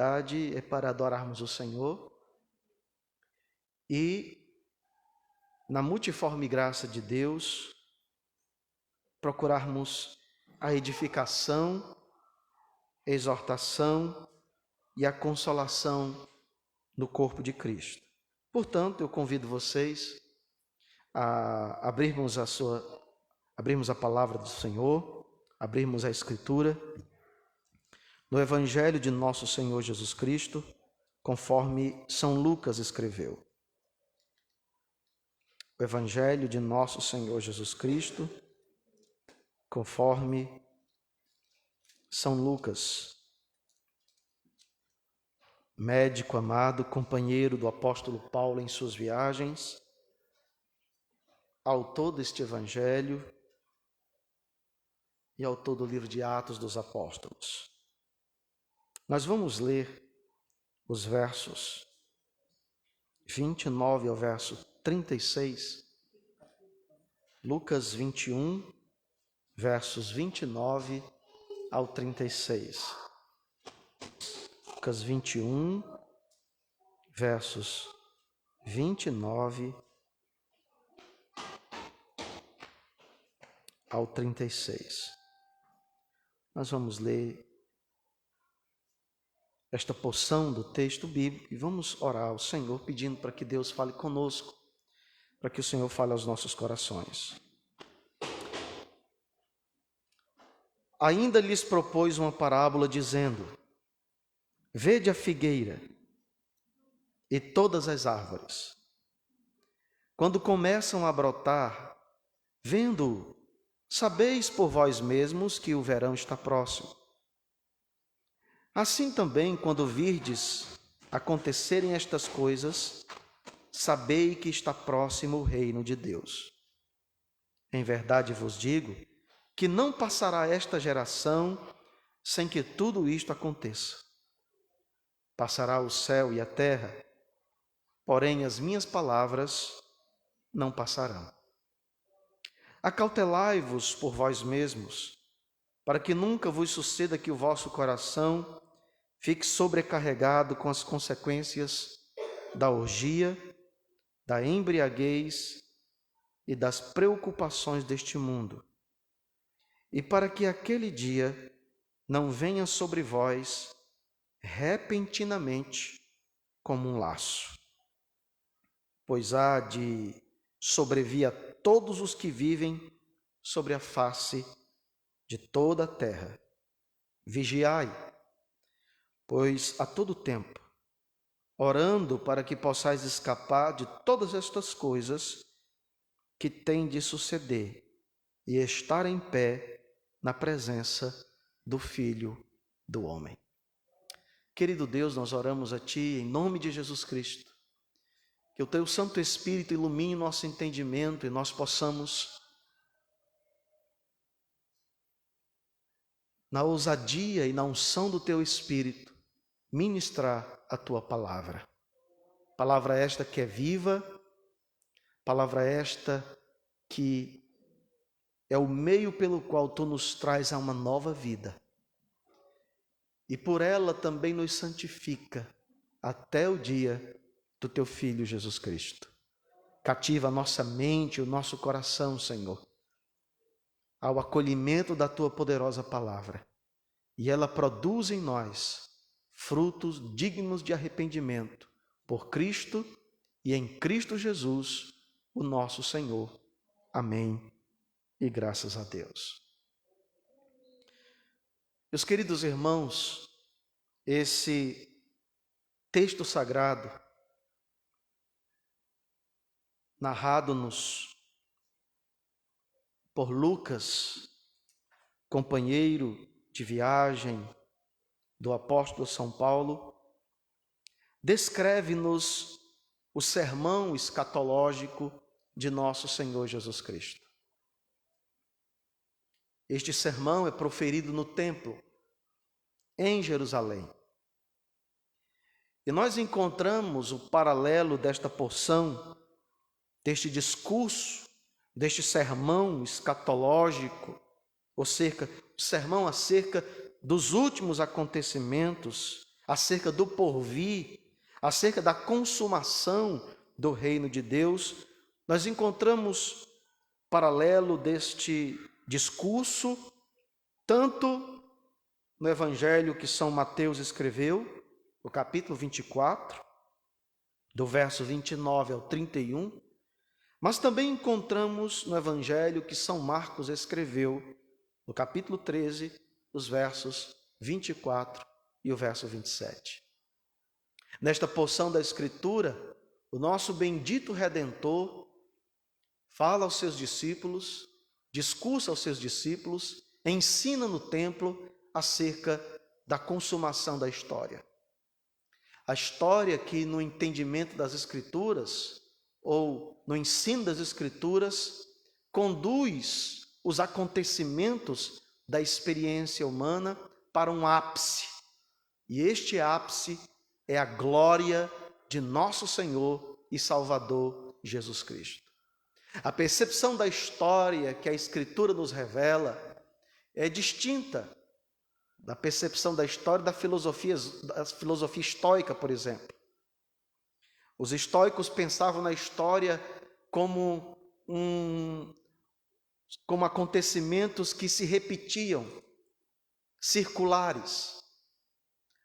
É para adorarmos o Senhor e, na multiforme graça de Deus, procurarmos a edificação, a exortação e a consolação no corpo de Cristo. Portanto, eu convido vocês a abrirmos a palavra do Senhor, abrirmos a Escritura no Evangelho de nosso Senhor Jesus Cristo, conforme São Lucas escreveu. O Evangelho de nosso Senhor Jesus Cristo, conforme São Lucas, médico amado, companheiro do apóstolo Paulo em suas viagens, autor deste Evangelho e autor do livro de Atos dos Apóstolos. Nós vamos ler os versos 29 ao verso 36, Lucas 21, versos 29 ao 36. Lucas 21, versos 29 ao 36. Nós vamos ler esta porção do texto bíblico e vamos orar ao Senhor pedindo para que Deus fale conosco, para que o Senhor fale aos nossos corações. Ainda lhes propôs uma parábola dizendo: vede a figueira e todas as árvores. Quando começam a brotar, vendo-o, sabeis por vós mesmos que o verão está próximo. Assim também, quando virdes acontecerem estas coisas, sabei que está próximo o reino de Deus. Em verdade vos digo que não passará esta geração sem que tudo isto aconteça. Passará o céu e a terra, porém as minhas palavras não passarão. Acautelai-vos por vós mesmos, para que nunca vos suceda que o vosso coração fique sobrecarregado com as consequências da orgia, da embriaguez e das preocupações deste mundo, e para que aquele dia não venha sobre vós repentinamente como um laço. Pois há de sobrevir a todos os que vivem sobre a face de toda a terra. Vigiai, pois a todo tempo, orando para que possais escapar de todas estas coisas que têm de suceder e estar em pé na presença do Filho do Homem. Querido Deus, nós oramos a Ti em nome de Jesus Cristo, que o Teu Santo Espírito ilumine nosso entendimento e nós possamos, na ousadia e na unção do Teu Espírito, ministrar a Tua palavra. Palavra esta que é viva, palavra esta que é o meio pelo qual Tu nos traz a uma nova vida. E por ela também nos santifica até o dia do Teu Filho Jesus Cristo. Cativa a nossa mente e o nosso coração, Senhor, ao acolhimento da Tua poderosa palavra. E ela produz em nós frutos dignos de arrependimento por Cristo e em Cristo Jesus, o nosso Senhor. Amém. E graças a Deus. Meus queridos irmãos, esse texto sagrado, narrado-nos por Lucas, companheiro de viagem do apóstolo São Paulo, descreve-nos o sermão escatológico de nosso Senhor Jesus Cristo. Este sermão é proferido no templo, em Jerusalém. E nós encontramos o paralelo desta porção, deste discurso, deste sermão escatológico, sermão acerca dos últimos acontecimentos, acerca do porvir, acerca da consumação do reino de Deus, nós encontramos paralelo deste discurso, tanto no evangelho que São Mateus escreveu, no capítulo 24, do verso 29 ao 31, mas também encontramos no evangelho que São Marcos escreveu, no capítulo 13, os versos 24 e o verso 27. Nesta porção da Escritura, o nosso bendito Redentor fala aos seus discípulos, discursa aos seus discípulos, ensina no templo acerca da consumação da história. A história que no entendimento das Escrituras, ou no ensino das Escrituras, conduz os acontecimentos da experiência humana para um ápice. E este ápice é a glória de nosso Senhor e Salvador Jesus Cristo. A percepção da história que a Escritura nos revela é distinta da percepção da história da filosofia estoica, por exemplo. Os estoicos pensavam na história como acontecimentos que se repetiam, circulares.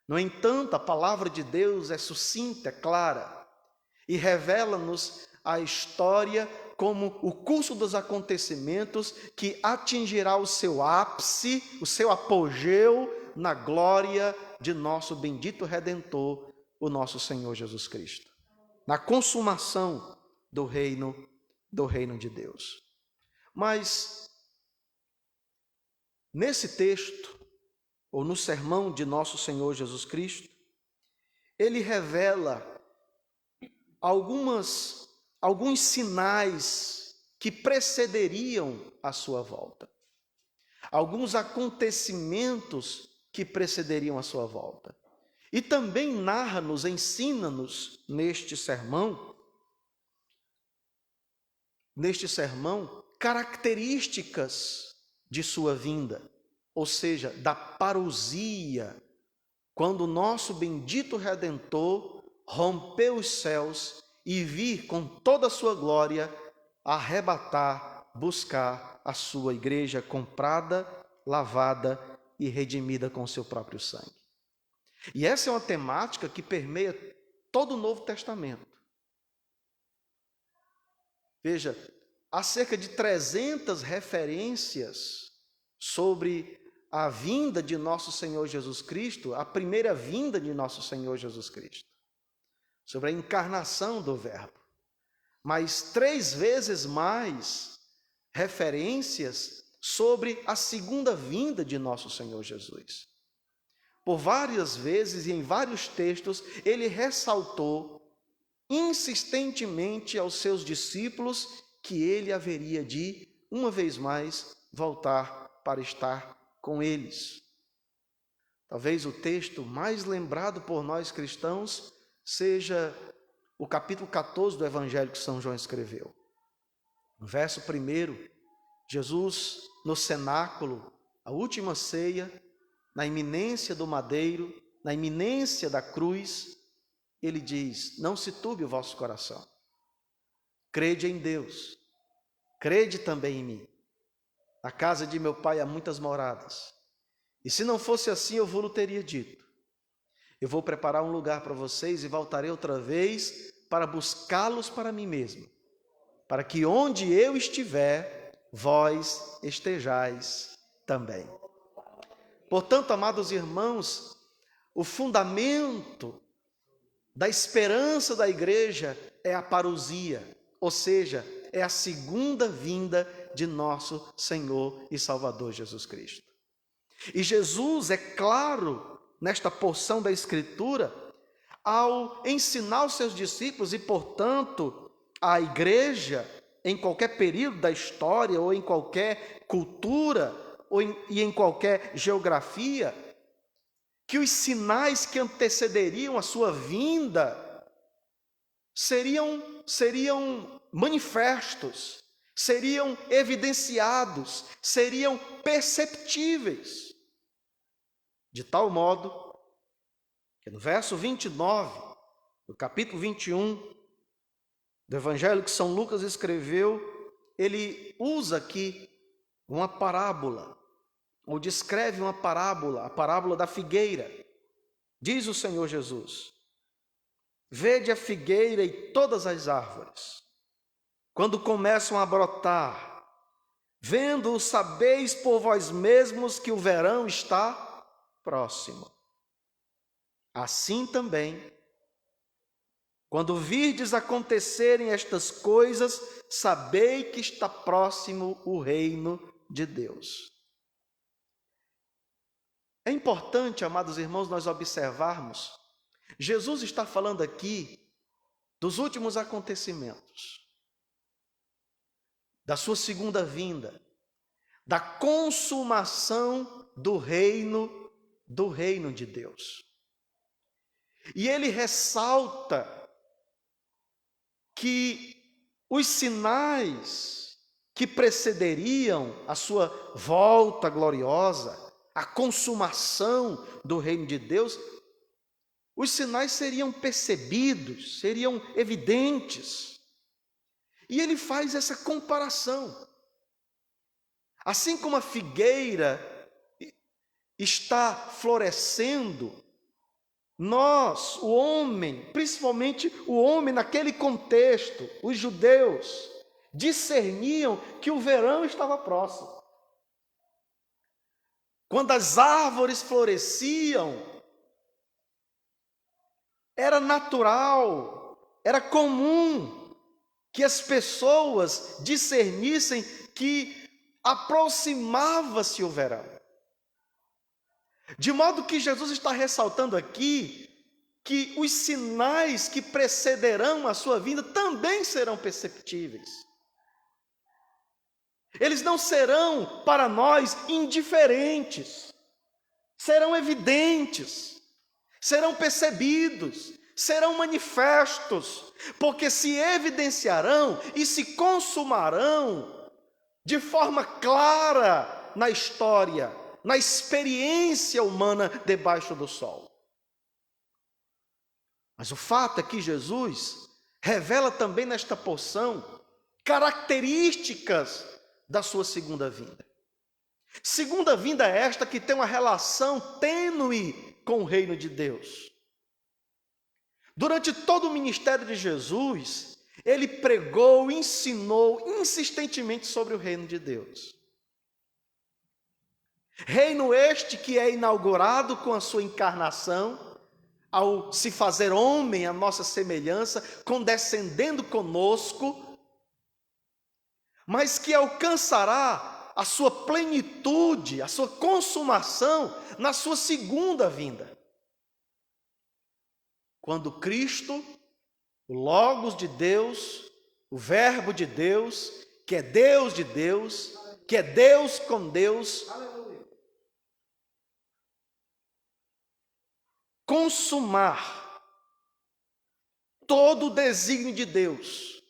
No entanto, a palavra de Deus é sucinta, é clara, e revela-nos a história como o curso dos acontecimentos que atingirá o seu ápice, o seu apogeu na glória de nosso bendito Redentor, o nosso Senhor Jesus Cristo, na consumação do reino de Deus. Mas nesse texto, ou no sermão de nosso Senhor Jesus Cristo, ele revela alguns sinais que precederiam a sua volta. Alguns acontecimentos que precederiam a sua volta. E também narra-nos, ensina-nos neste sermão, características de sua vinda, ou seja, da parousia, quando o nosso bendito Redentor rompeu os céus e vir com toda a sua glória arrebatar, buscar a sua igreja comprada, lavada e redimida com seu próprio sangue. E essa é uma temática que permeia todo o Novo Testamento. Veja, há cerca de 300 referências sobre a vinda de nosso Senhor Jesus Cristo, a primeira vinda de nosso Senhor Jesus Cristo, sobre a encarnação do Verbo, mas 3 vezes mais referências sobre a segunda vinda de nosso Senhor Jesus. Por várias vezes e em vários textos, ele ressaltou insistentemente aos seus discípulos que ele haveria de, uma vez mais, voltar para estar com eles. Talvez o texto mais lembrado por nós cristãos seja o capítulo 14 do Evangelho que São João escreveu. No verso 1, Jesus, no cenáculo, a última ceia, na iminência do madeiro, na iminência da cruz, ele diz: não se turbe o vosso coração. Crede em Deus, crede também em mim. Na casa de meu pai há muitas moradas. E se não fosse assim, eu vos teria dito. Eu vou preparar um lugar para vocês e voltarei outra vez para buscá-los para mim mesmo, para que onde eu estiver, vós estejais também. Portanto, amados irmãos, o fundamento da esperança da igreja é a parousia, ou seja, é a segunda vinda de nosso Senhor e Salvador Jesus Cristo. E Jesus, é claro, nesta porção da Escritura, ao ensinar os seus discípulos e, portanto, a igreja, em qualquer período da história, ou em qualquer cultura, e em qualquer geografia, que os sinais que antecederiam a sua vinda seriam manifestos, seriam evidenciados, seriam perceptíveis, de tal modo que no verso 29, do capítulo 21, do Evangelho que São Lucas escreveu, ele usa aqui uma parábola, ou descreve uma parábola, a parábola da figueira. Diz o Senhor Jesus: vede a figueira e todas as árvores, quando começam a brotar, vendo-o, sabeis por vós mesmos que o verão está próximo. Assim também, quando virdes acontecerem estas coisas, sabei que está próximo o reino de Deus. É importante, amados irmãos, nós observarmos, Jesus está falando aqui dos últimos acontecimentos, da sua segunda vinda, da consumação do reino de Deus. E ele ressalta que os sinais que precederiam a sua volta gloriosa, a consumação do reino de Deus, os sinais seriam percebidos, seriam evidentes. E ele faz essa comparação. Assim como a figueira está florescendo, nós, o homem, principalmente o homem naquele contexto, os judeus, discerniam que o verão estava próximo. Quando as árvores floresciam, era natural, era comum que as pessoas discernissem que aproximava-se o verão. De modo que Jesus está ressaltando aqui que os sinais que precederão a sua vinda também serão perceptíveis. Eles não serão para nós indiferentes, serão evidentes, serão percebidos, serão manifestos, porque se evidenciarão e se consumarão de forma clara na história, na experiência humana debaixo do sol. Mas o fato é que Jesus revela também nesta porção características da sua segunda vinda. Segunda vinda é esta que tem uma relação tênue com o reino de Deus. Durante todo o ministério de Jesus, ele pregou, ensinou insistentemente sobre o reino de Deus. Reino este que é inaugurado com a sua encarnação, ao se fazer homem à nossa semelhança, condescendendo conosco, mas que alcançará a sua plenitude, a sua consumação na sua segunda vinda. Quando Cristo, o Logos de Deus, o Verbo de Deus, que é Deus de Deus, que é Deus com Deus, consumar todo o desígnio de Deus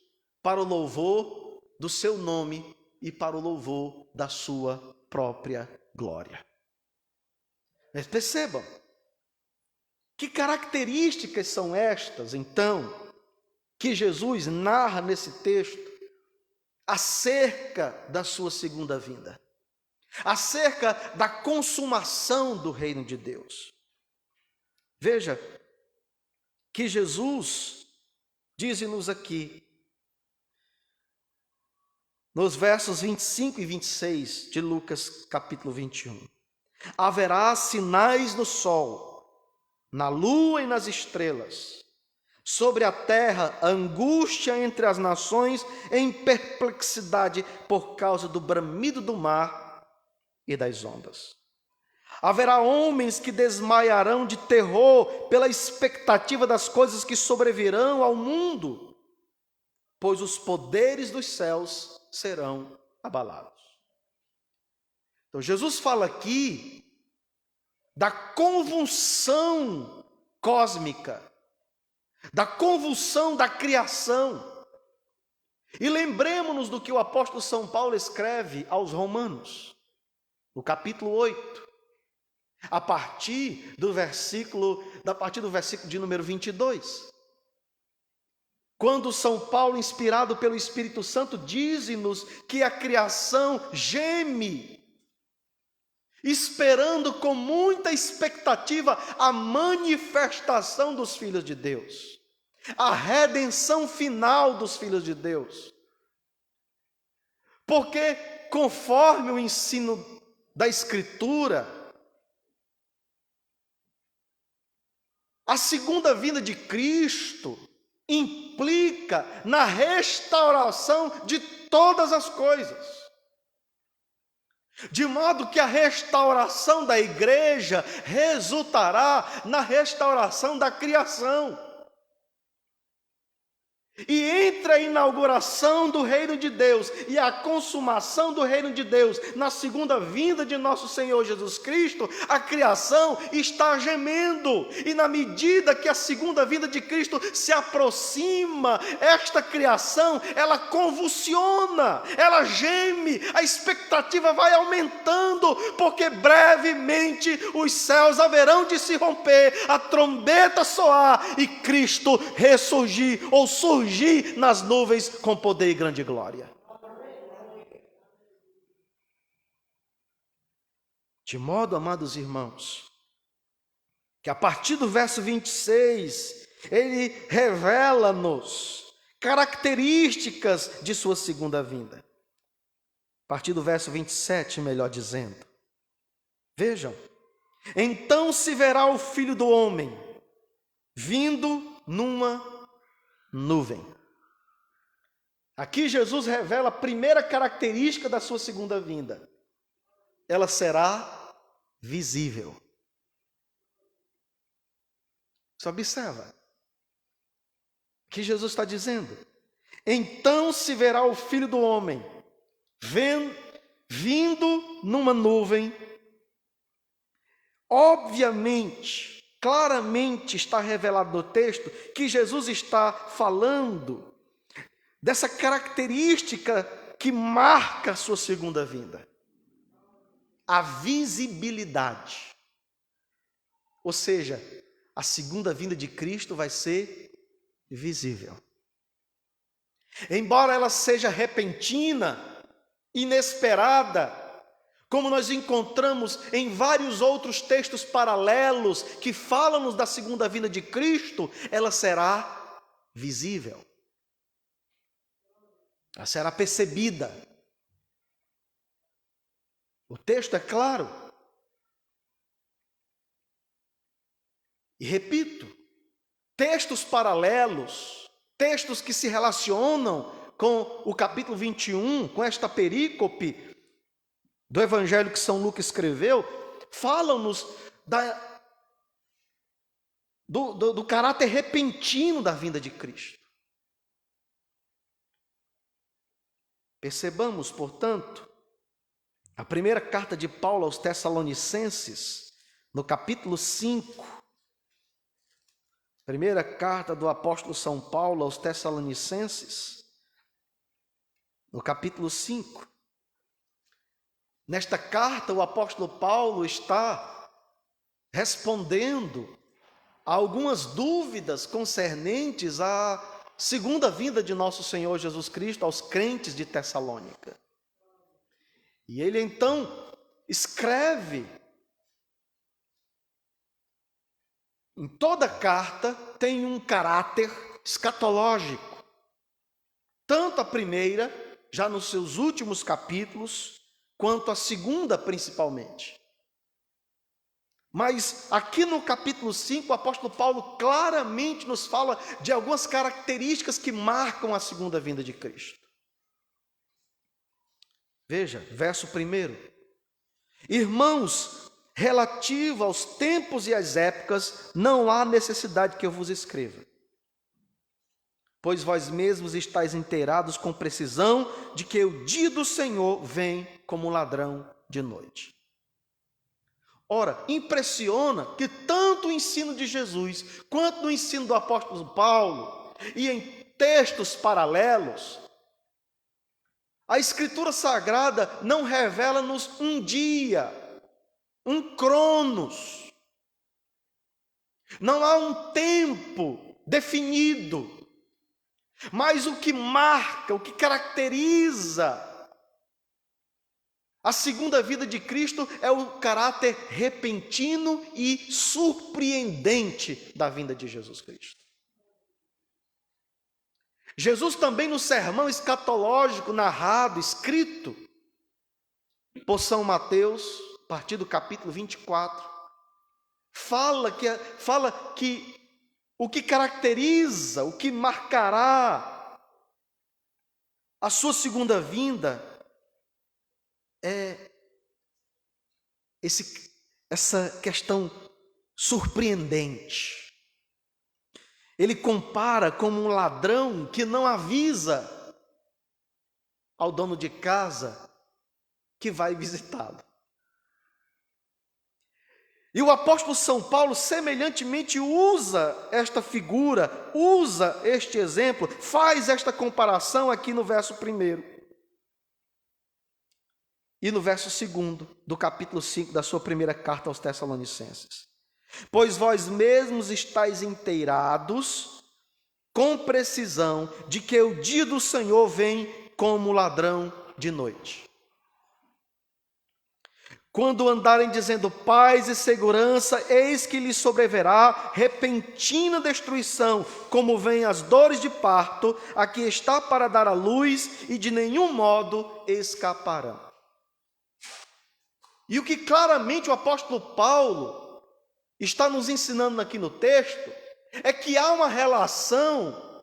para o louvor do seu nome e para o louvor da sua própria glória. Mas percebam, que características são estas, então, que Jesus narra nesse texto acerca da sua segunda vinda, acerca da consumação do reino de Deus. Veja que Jesus diz-nos aqui, nos versos 25 e 26 de Lucas capítulo 21, haverá sinais no sol, na lua e nas estrelas, sobre a terra angústia entre as nações, em perplexidade por causa do bramido do mar e das ondas. Haverá homens que desmaiarão de terror pela expectativa das coisas que sobrevirão ao mundo, pois os poderes dos céus serão abalados. Então Jesus fala aqui da convulsão cósmica, da convulsão da criação. E lembremos-nos do que o apóstolo São Paulo escreve aos Romanos, no capítulo 8. a partir do versículo de número 22. Quando São Paulo, inspirado pelo Espírito Santo, diz-nos que a criação geme, esperando com muita expectativa a manifestação dos filhos de Deus, a redenção final dos filhos de Deus. Porque, conforme o ensino da Escritura, a segunda vinda de Cristo implica na restauração de todas as coisas. De modo que a restauração da igreja resultará na restauração da criação. E entre a inauguração do reino de Deus e a consumação do reino de Deus na segunda vinda de nosso Senhor Jesus Cristo, a criação está gemendo. E na medida que a segunda vinda de Cristo se aproxima, esta criação, ela convulsiona, ela geme, a expectativa vai aumentando, porque brevemente os céus haverão de se romper, a trombeta soar e Cristo ressurgir ou surgir nas nuvens com poder e grande glória. De modo, amados irmãos, que a partir do verso 26, ele revela-nos características de sua segunda vinda. A partir do verso 27, melhor dizendo. Vejam, então se verá o Filho do Homem vindo numa nuvem. Aqui Jesus revela a primeira característica da sua segunda vinda. Ela será visível. Você observa que Jesus está dizendo: então se verá o Filho do Homem vindo numa nuvem. Obviamente, claramente está revelado no texto que Jesus está falando dessa característica que marca a sua segunda vinda. A visibilidade. Ou seja, a segunda vinda de Cristo vai ser visível. Embora ela seja repentina, inesperada, como nós encontramos em vários outros textos paralelos que falam-nos da segunda vinda de Cristo, ela será visível. Ela será percebida. O texto é claro. E repito, textos paralelos, textos que se relacionam com o capítulo 21, com esta perícope do evangelho que São Lucas escreveu, falam-nos do caráter repentino da vinda de Cristo. Percebamos, portanto, a primeira carta de Paulo aos Tessalonicenses, no capítulo 5, primeira carta do apóstolo São Paulo aos Tessalonicenses, no capítulo 5. Nesta carta, o apóstolo Paulo está respondendo a algumas dúvidas concernentes à segunda vinda de nosso Senhor Jesus Cristo aos crentes de Tessalônica. E ele então escreve, em toda carta tem um caráter escatológico. Tanto a primeira, já nos seus últimos capítulos, quanto a segunda principalmente. Mas aqui no capítulo 5, o apóstolo Paulo claramente nos fala de algumas características que marcam a segunda vinda de Cristo. Veja, verso 1. Irmãos, relativo aos tempos e às épocas, não há necessidade que eu vos escreva. Pois vós mesmos estáis inteirados com precisão de que o dia do Senhor vem como um ladrão de noite. Ora, impressiona que tanto o ensino de Jesus, quanto no ensino do apóstolo Paulo, e em textos paralelos, a Escritura Sagrada não revela-nos um dia, um cronos. Não há um tempo definido. Mas o que marca, o que caracteriza a segunda vida de Cristo é o caráter repentino e surpreendente da vinda de Jesus Cristo. Jesus também no sermão escatológico narrado, escrito por São Mateus, a partir do capítulo 24, fala que o que caracteriza, o que marcará a sua segunda vinda é essa questão surpreendente. Ele compara como um ladrão que não avisa ao dono de casa que vai visitá-lo. E o apóstolo São Paulo semelhantemente usa esta figura, usa este exemplo, faz esta comparação aqui no verso 1 e no verso 2 do capítulo 5 da sua primeira carta aos Tessalonicenses. Pois vós mesmos estáis inteirados com precisão de que o dia do Senhor vem como ladrão de noite. Quando andarem dizendo paz e segurança, eis que lhes sobreverá repentina destruição, como vêm as dores de parto, a que está para dar à luz, e de nenhum modo escaparão. E o que claramente o apóstolo Paulo está nos ensinando aqui no texto, é que há uma relação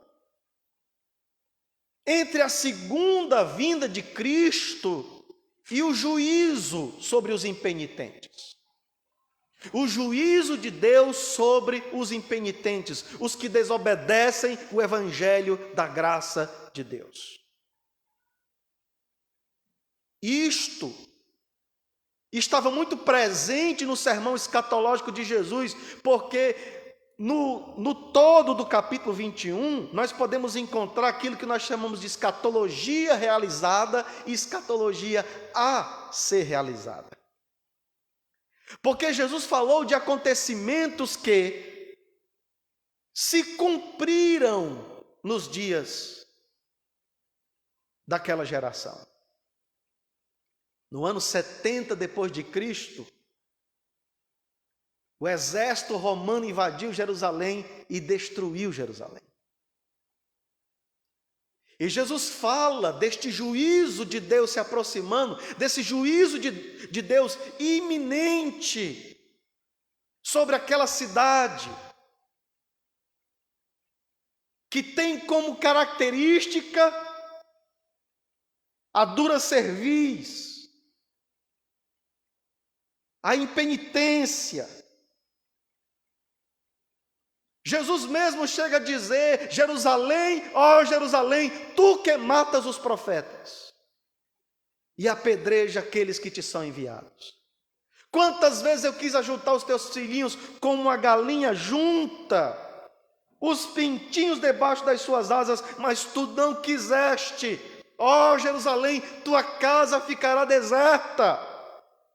entre a segunda vinda de Cristo e o juízo sobre os impenitentes. O juízo de Deus sobre os impenitentes, os que desobedecem o evangelho da graça de Deus. Isto estava muito presente no sermão escatológico de Jesus, porque no todo do capítulo 21, nós podemos encontrar aquilo que nós chamamos de escatologia realizada e escatologia a ser realizada. Porque Jesus falou de acontecimentos que se cumpriram nos dias daquela geração. No ano 70 depois de Cristo, o exército romano invadiu Jerusalém e destruiu Jerusalém. E Jesus fala deste juízo de Deus se aproximando, desse juízo de Deus iminente sobre aquela cidade, que tem como característica a dura cerviz, a impenitência. Jesus mesmo chega a dizer: Jerusalém, ó Jerusalém, tu que matas os profetas e apedreja aqueles que te são enviados. Quantas vezes eu quis ajuntar os teus filhinhos como uma galinha junta os pintinhos debaixo das suas asas, mas tu não quiseste. Ó Jerusalém, tua casa ficará deserta,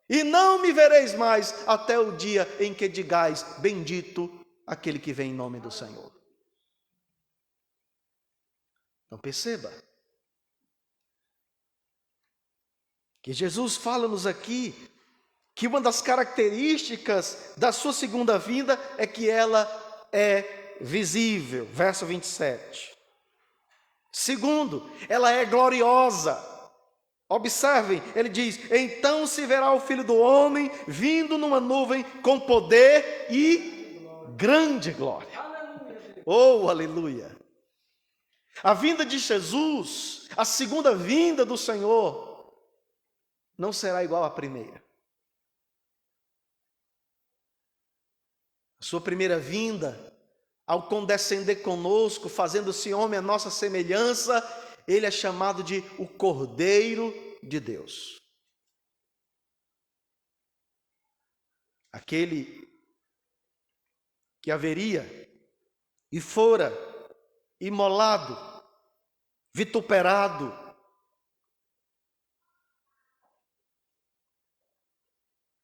e não me vereis mais até o dia em que digais: bendito aquele que vem em nome do Senhor. Então perceba que Jesus fala-nos aqui que uma das características da sua segunda vinda é que ela é visível. Verso 27. Segundo, ela é gloriosa. Observem, ele diz: então se verá o Filho do Homem vindo numa nuvem com poder e grande glória. Oh, aleluia! A vinda de Jesus, a segunda vinda do Senhor, não será igual à primeira. A sua primeira vinda, ao condescender conosco, fazendo-se homem à nossa semelhança, ele é chamado de o Cordeiro de Deus. Aquele que haveria e fora imolado, vituperado,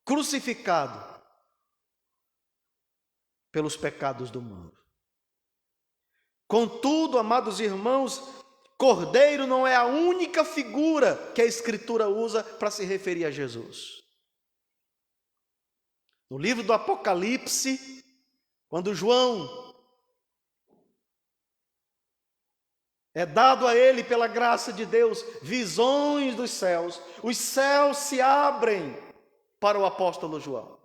crucificado pelos pecados do mundo. Contudo, amados irmãos, Cordeiro não é a única figura que a Escritura usa para se referir a Jesus. No livro do Apocalipse, quando João é dado a ele pela graça de Deus visões dos céus, os céus se abrem para o apóstolo João.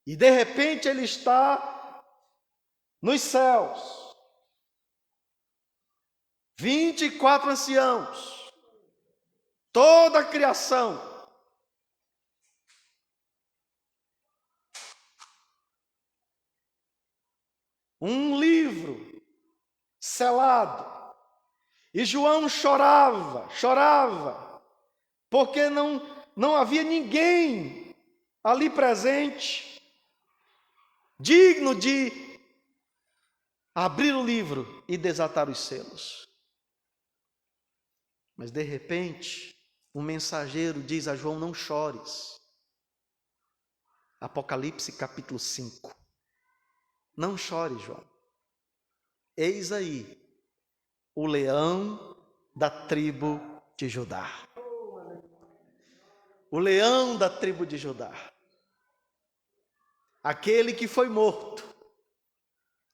E de repente ele está nos céus. 24 anciãos, toda a criação, um livro selado, e João chorava, porque não havia ninguém ali presente, digno de abrir o livro e desatar os selos. Mas de repente, um mensageiro diz a João: não chores. Apocalipse capítulo 5. Não chore, João. Eis aí o leão da tribo de Judá. O leão da tribo de Judá. Aquele que foi morto,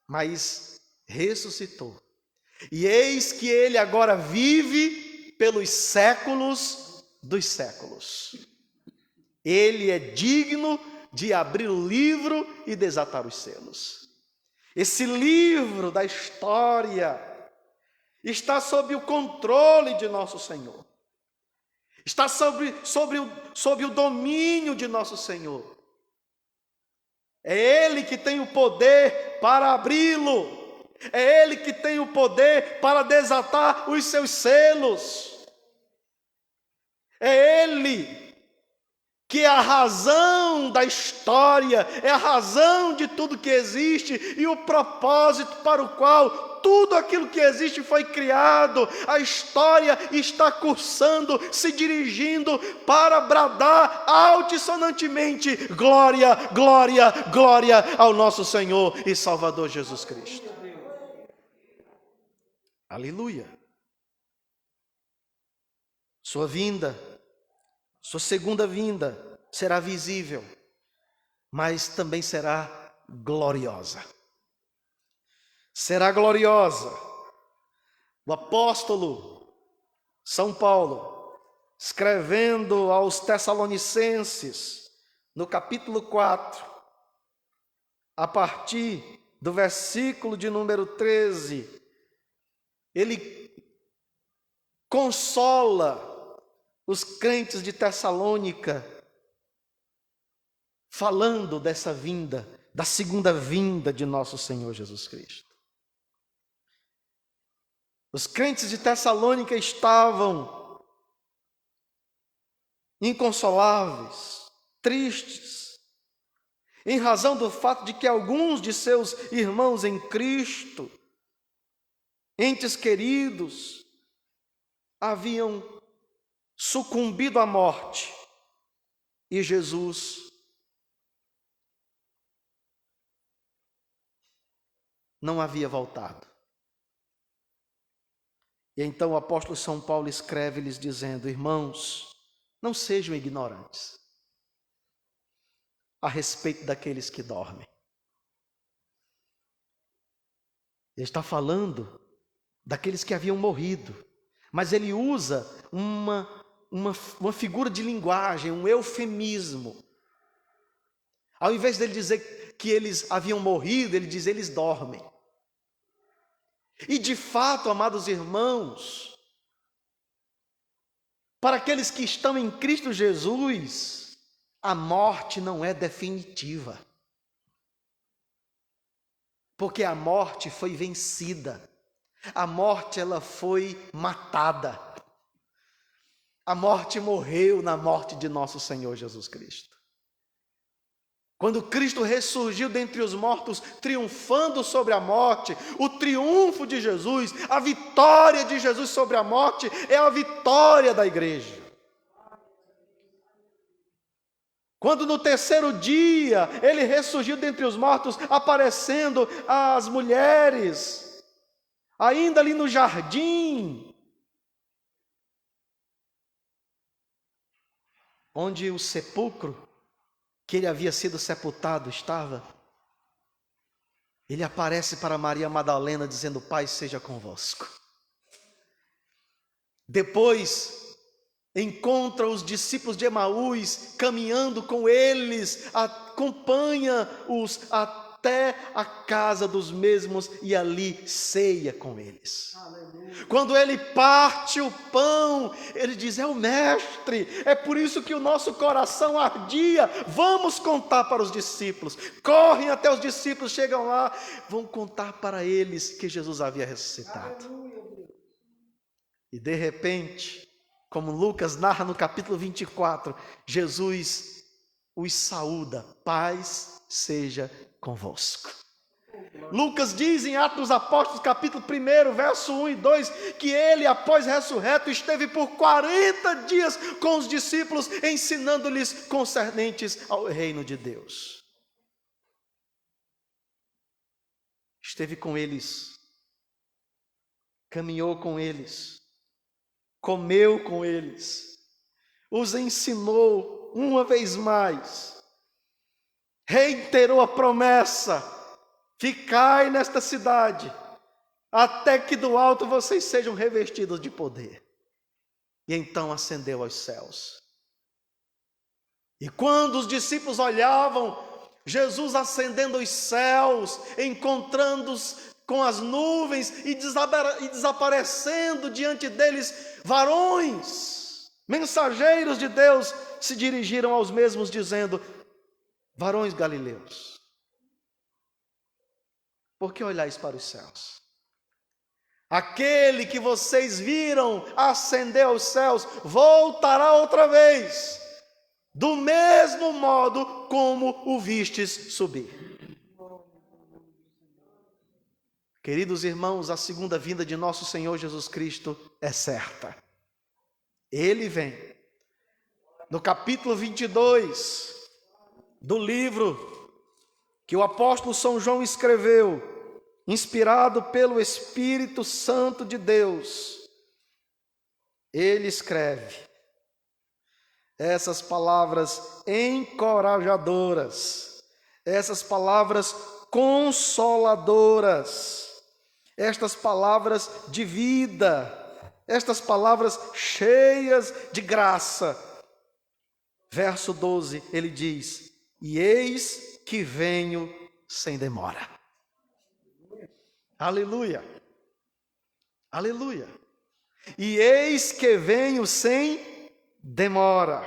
mas ressuscitou. E eis que ele agora vive pelos séculos dos séculos. Ele é digno de abrir o livro e desatar os selos. Esse livro da história está sob o controle de nosso Senhor. Está sob o domínio de nosso Senhor. É Ele que tem o poder para abri-lo. É Ele que tem o poder para desatar os seus selos. É Ele que é a razão da história, é a razão de tudo que existe e o propósito para o qual tudo aquilo que existe foi criado. A história está cursando, se dirigindo para bradar altissonantemente: glória, glória, glória ao nosso Senhor e Salvador Jesus Cristo. Aleluia. Sua vinda, sua segunda vinda será visível, mas também será gloriosa. Será gloriosa. O apóstolo São Paulo, escrevendo aos Tessalonicenses, no capítulo 4, a partir do versículo de número 13, ele consola os crentes de Tessalônica, falando dessa vinda, da segunda vinda de nosso Senhor Jesus Cristo. Os crentes de Tessalônica estavam inconsoláveis, tristes, em razão do fato de que alguns de seus irmãos em Cristo, entes queridos, haviam sucumbido à morte, e Jesus não havia voltado. E então o apóstolo São Paulo escreve-lhes dizendo: irmãos, não sejam ignorantes a respeito daqueles que dormem. Ele está falando daqueles que haviam morrido, mas ele usa uma figura de linguagem, um eufemismo. Ao invés dele dizer que eles haviam morrido, ele diz: eles dormem. E de fato, amados irmãos, para aqueles que estão em Cristo Jesus, a morte não é definitiva, porque a morte foi vencida, a morte ela foi matada, a morte morreu na morte de nosso Senhor Jesus Cristo. Quando Cristo ressurgiu dentre os mortos, triunfando sobre a morte, o triunfo de Jesus, a vitória de Jesus sobre a morte, é a vitória da igreja. Quando no terceiro dia ele ressurgiu dentre os mortos, aparecendo às mulheres, ainda ali no jardim, onde o sepulcro que ele havia sido sepultado estava, ele aparece para Maria Madalena dizendo: Paz seja convosco. Depois encontra os discípulos de Emaús caminhando com eles, acompanha-os até a casa dos mesmos e ali ceia com eles. Aleluia. Quando ele parte o pão, ele diz: é o mestre, é por isso que o nosso coração ardia. Vamos contar para os discípulos. Correm até os discípulos, chegam lá, vão contar para eles que Jesus havia ressuscitado. Aleluia. E de repente, como Lucas narra no capítulo 24, Jesus os saúda: paz seja convosco. Lucas diz em Atos dos Apóstolos, capítulo 1, verso 1 e 2, que ele, após ressurreto, esteve por 40 dias com os discípulos, ensinando-lhes concernentes ao reino de Deus. Esteve com eles, caminhou com eles, comeu com eles, os ensinou uma vez mais, reiterou a promessa: ficai nesta cidade, até que do alto vocês sejam revestidos de poder. E então ascendeu aos céus. E quando os discípulos olhavam Jesus ascendendo aos céus, encontrando-os com as nuvens e desaparecendo diante deles, varões, mensageiros de Deus, se dirigiram aos mesmos dizendo: varões galileus, por que olhais para os céus? Aquele que vocês viram ascender aos céus voltará outra vez, do mesmo modo como o vistes subir. Queridos irmãos, a segunda vinda de nosso Senhor Jesus Cristo é certa. Ele vem. No capítulo 22 do livro que o apóstolo São João escreveu, inspirado pelo Espírito Santo de Deus, ele escreve essas palavras encorajadoras, essas palavras consoladoras, estas palavras de vida, estas palavras cheias de graça. Verso 12, ele diz: e eis que venho sem demora. Aleluia, aleluia. E eis que venho sem demora.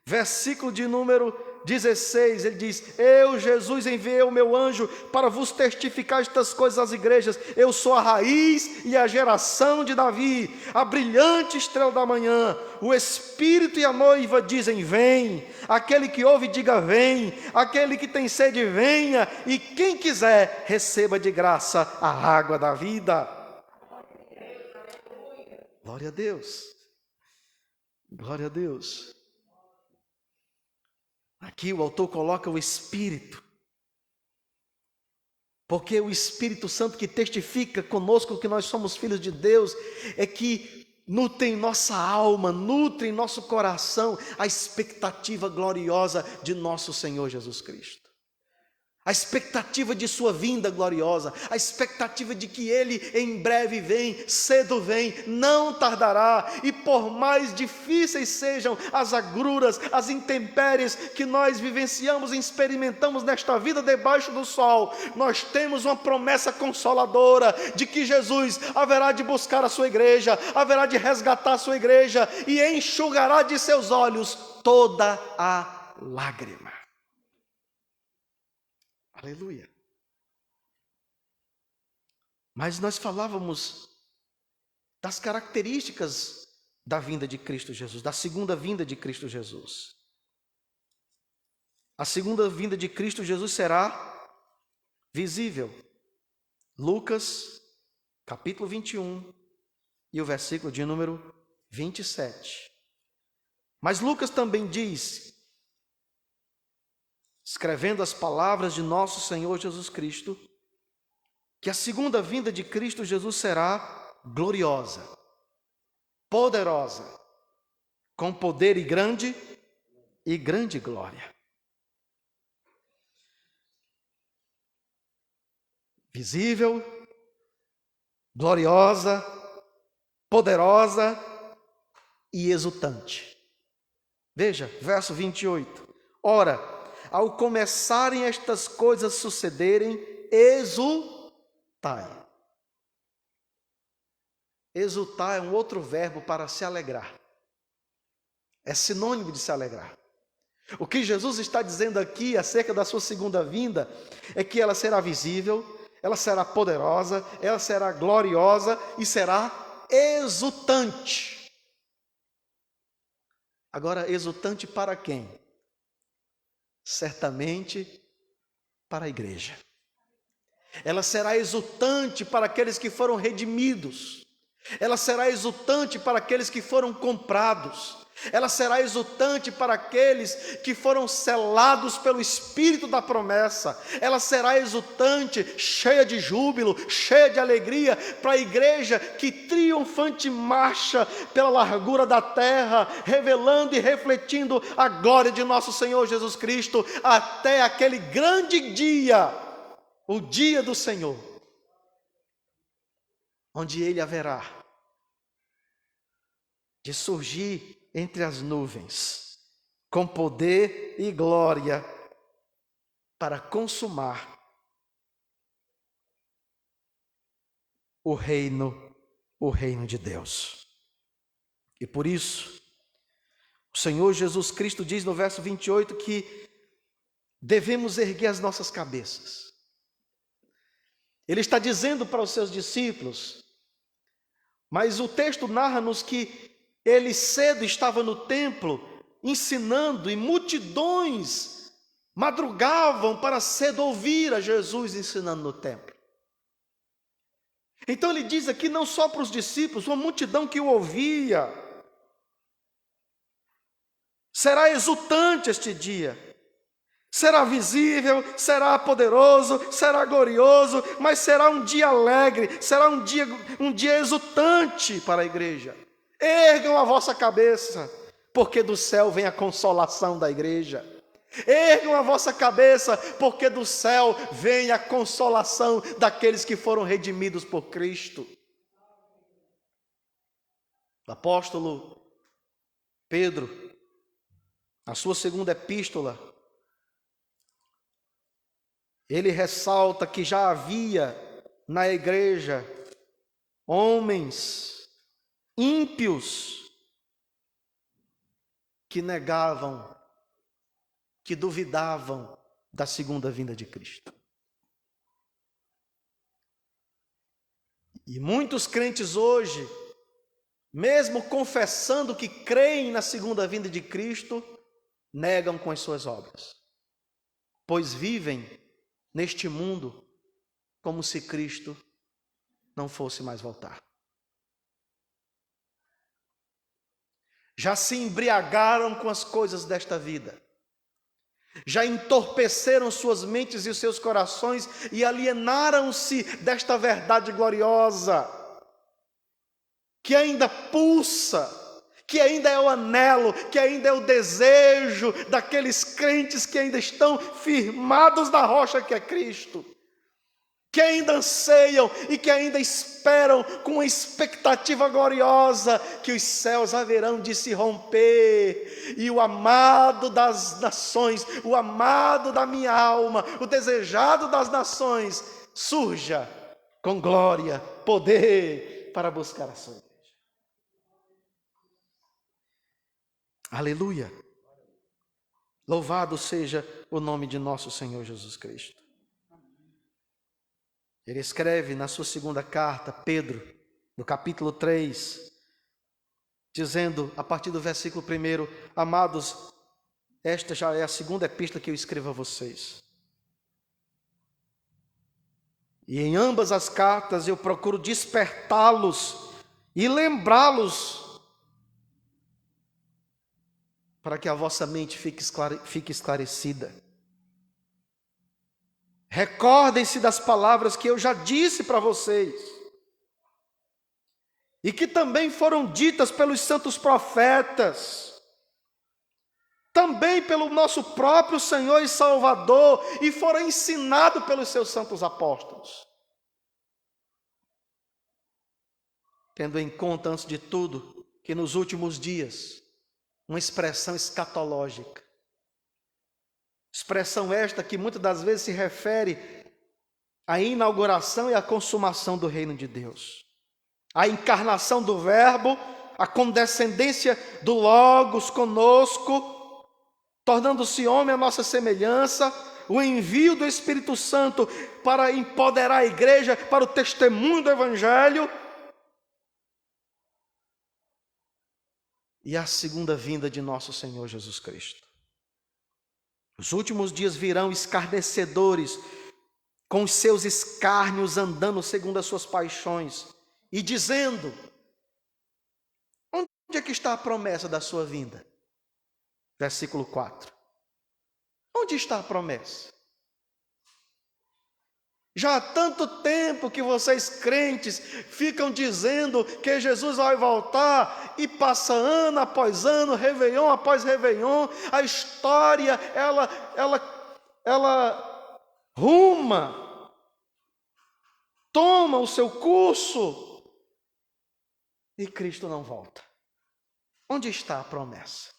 Versículo de número 16, ele diz: eu, Jesus, enviei o meu anjo para vos testificar estas coisas às igrejas. Eu sou a raiz e a geração de Davi, a brilhante estrela da manhã. O Espírito e a noiva dizem: vem. Aquele que ouve, diga: vem. Aquele que tem sede, venha. E quem quiser, receba de graça a água da vida. Glória a Deus. Glória a Deus. Aqui o autor coloca o Espírito, porque o Espírito Santo que testifica conosco que nós somos filhos de Deus, é que nutre em nossa alma, nutre em nosso coração a expectativa gloriosa de nosso Senhor Jesus Cristo. A expectativa de sua vinda gloriosa, a expectativa de que Ele em breve vem, cedo vem, não tardará. E por mais difíceis sejam as agruras, as intempéries que nós vivenciamos e experimentamos nesta vida debaixo do sol, nós temos uma promessa consoladora de que Jesus haverá de buscar a sua igreja, haverá de resgatar a sua igreja e enxugará de seus olhos toda a lágrima. Aleluia. Mas nós falávamos das características da vinda de Cristo Jesus, da segunda vinda de Cristo Jesus. A segunda vinda de Cristo Jesus será visível. Lucas, capítulo 21, e o versículo de número 27. Mas Lucas também diz escrevendo as palavras de nosso Senhor Jesus Cristo, que a segunda vinda de Cristo Jesus será gloriosa, poderosa, com poder e grande glória. Visível, gloriosa, poderosa e exultante. Veja, verso 28. Ora, ao começarem estas coisas sucederem, exultai. Exultar é um outro verbo para se alegrar. É sinônimo de se alegrar. O que Jesus está dizendo aqui acerca da sua segunda vinda é que ela será visível, ela será poderosa, ela será gloriosa e será exultante. Agora, exultante para quem? Certamente para a igreja. Ela será exultante para aqueles que foram redimidos. Ela será exultante para aqueles que foram comprados. Ela será exultante para aqueles que foram selados pelo Espírito da promessa. Ela será exultante, cheia de júbilo, cheia de alegria, para a igreja que triunfante marcha pela largura da terra, revelando e refletindo a glória de nosso Senhor Jesus Cristo, até aquele grande dia, o dia do Senhor, onde Ele haverá de surgir entre as nuvens, com poder e glória, para consumar o reino de Deus. E por isso, o Senhor Jesus Cristo diz no verso 28 que devemos erguer as nossas cabeças. Ele está dizendo para os seus discípulos, mas o texto narra-nos que ele cedo estava no templo ensinando e multidões madrugavam para cedo ouvir a Jesus ensinando no templo. Então ele diz aqui não só para os discípulos, uma multidão que o ouvia. Será exultante este dia, será visível, será poderoso, será glorioso, mas será um dia alegre, será um dia exultante para a igreja. Ergam a vossa cabeça, porque do céu vem a consolação da igreja. Ergam a vossa cabeça, porque do céu vem a consolação daqueles que foram redimidos por Cristo. O apóstolo Pedro, na sua segunda epístola, ele ressalta que já havia na igreja homens ímpios que negavam, que duvidavam da segunda vinda de Cristo. E muitos crentes hoje, mesmo confessando que creem na segunda vinda de Cristo, negam com as suas obras, pois vivem neste mundo como se Cristo não fosse mais voltar. Já se embriagaram com as coisas desta vida, já entorpeceram suas mentes e os seus corações e alienaram-se desta verdade gloriosa, que ainda pulsa, que ainda é o anelo, que ainda é o desejo daqueles crentes que ainda estão firmados na rocha que é Cristo, que ainda anseiam e que ainda esperam com uma expectativa gloriosa que os céus haverão de se romper e o amado das nações, o amado da minha alma, o desejado das nações surja com glória, poder para buscar a sua igreja. Aleluia! Louvado seja o nome de nosso Senhor Jesus Cristo. Ele escreve na sua segunda carta, Pedro, no capítulo 3, dizendo, a partir do versículo 1, amados, esta já é a segunda epístola que eu escrevo a vocês. E em ambas as cartas eu procuro despertá-los e lembrá-los, para que a vossa mente fique esclarecida. Recordem-se das palavras que eu já disse para vocês, e que também foram ditas pelos santos profetas, também pelo nosso próprio Senhor e Salvador, e foram ensinados pelos seus santos apóstolos. Tendo em conta, antes de tudo, que nos últimos dias, uma expressão escatológica, expressão esta que muitas das vezes se refere à inauguração e à consumação do reino de Deus, a encarnação do Verbo, a condescendência do Logos conosco, tornando-se homem à nossa semelhança, o envio do Espírito Santo para empoderar a igreja para o testemunho do Evangelho, e a segunda vinda de nosso Senhor Jesus Cristo. Os últimos dias virão escarnecedores, com os seus escárnios andando segundo as suas paixões, e dizendo: onde é que está a promessa da sua vinda? Versículo 4. Onde está a promessa? Já há tanto tempo que vocês crentes ficam dizendo que Jesus vai voltar, e passa ano após ano, réveillon após réveillon, a história ela ruma, toma o seu curso, e Cristo não volta. Onde está a promessa?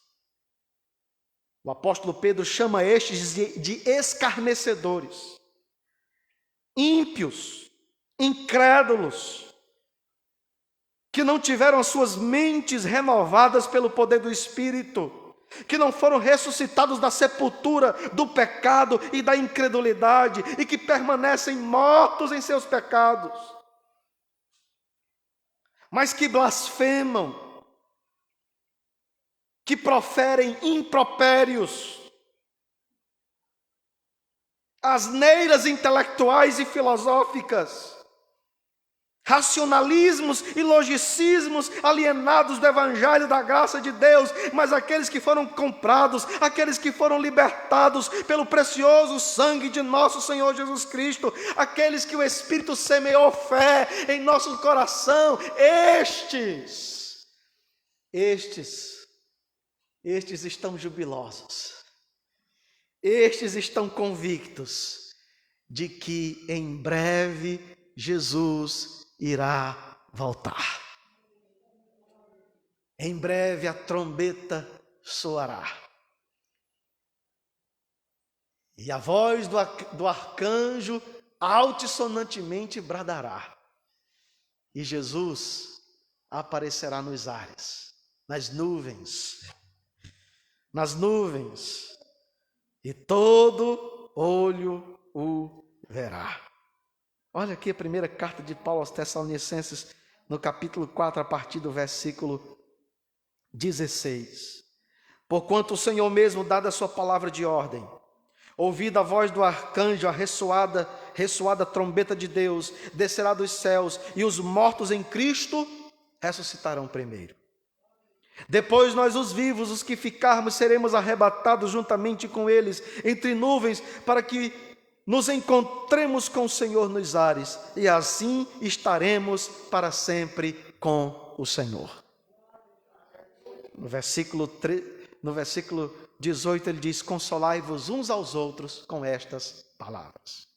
O apóstolo Pedro chama estes de escarnecedores, ímpios, incrédulos, que não tiveram as suas mentes renovadas pelo poder do Espírito, que não foram ressuscitados da sepultura do pecado e da incredulidade, e que permanecem mortos em seus pecados, mas que blasfemam, que proferem impropérios, asneiras intelectuais e filosóficas, racionalismos e logicismos alienados do Evangelho da graça de Deus, mas aqueles que foram comprados, aqueles que foram libertados pelo precioso sangue de nosso Senhor Jesus Cristo, aqueles que o Espírito semeou fé em nosso coração, estes estão jubilosos. Estes estão convictos de que em breve Jesus irá voltar. Em breve a trombeta soará. E a voz do arcanjo altissonantemente bradará. E Jesus aparecerá nos ares, nas nuvens. E todo olho o verá. Olha aqui a primeira carta de Paulo aos Tessalonicenses, no capítulo 4, a partir do versículo 16. Porquanto o Senhor mesmo, dada a sua palavra de ordem, ouvida a voz do arcanjo, a ressoada trombeta de Deus, descerá dos céus, e os mortos em Cristo ressuscitarão primeiro. Depois nós, os vivos, os que ficarmos, seremos arrebatados juntamente com eles entre nuvens, para que nos encontremos com o Senhor nos ares, e assim estaremos para sempre com o Senhor. No versículo 18 ele diz: consolai-vos uns aos outros com estas palavras.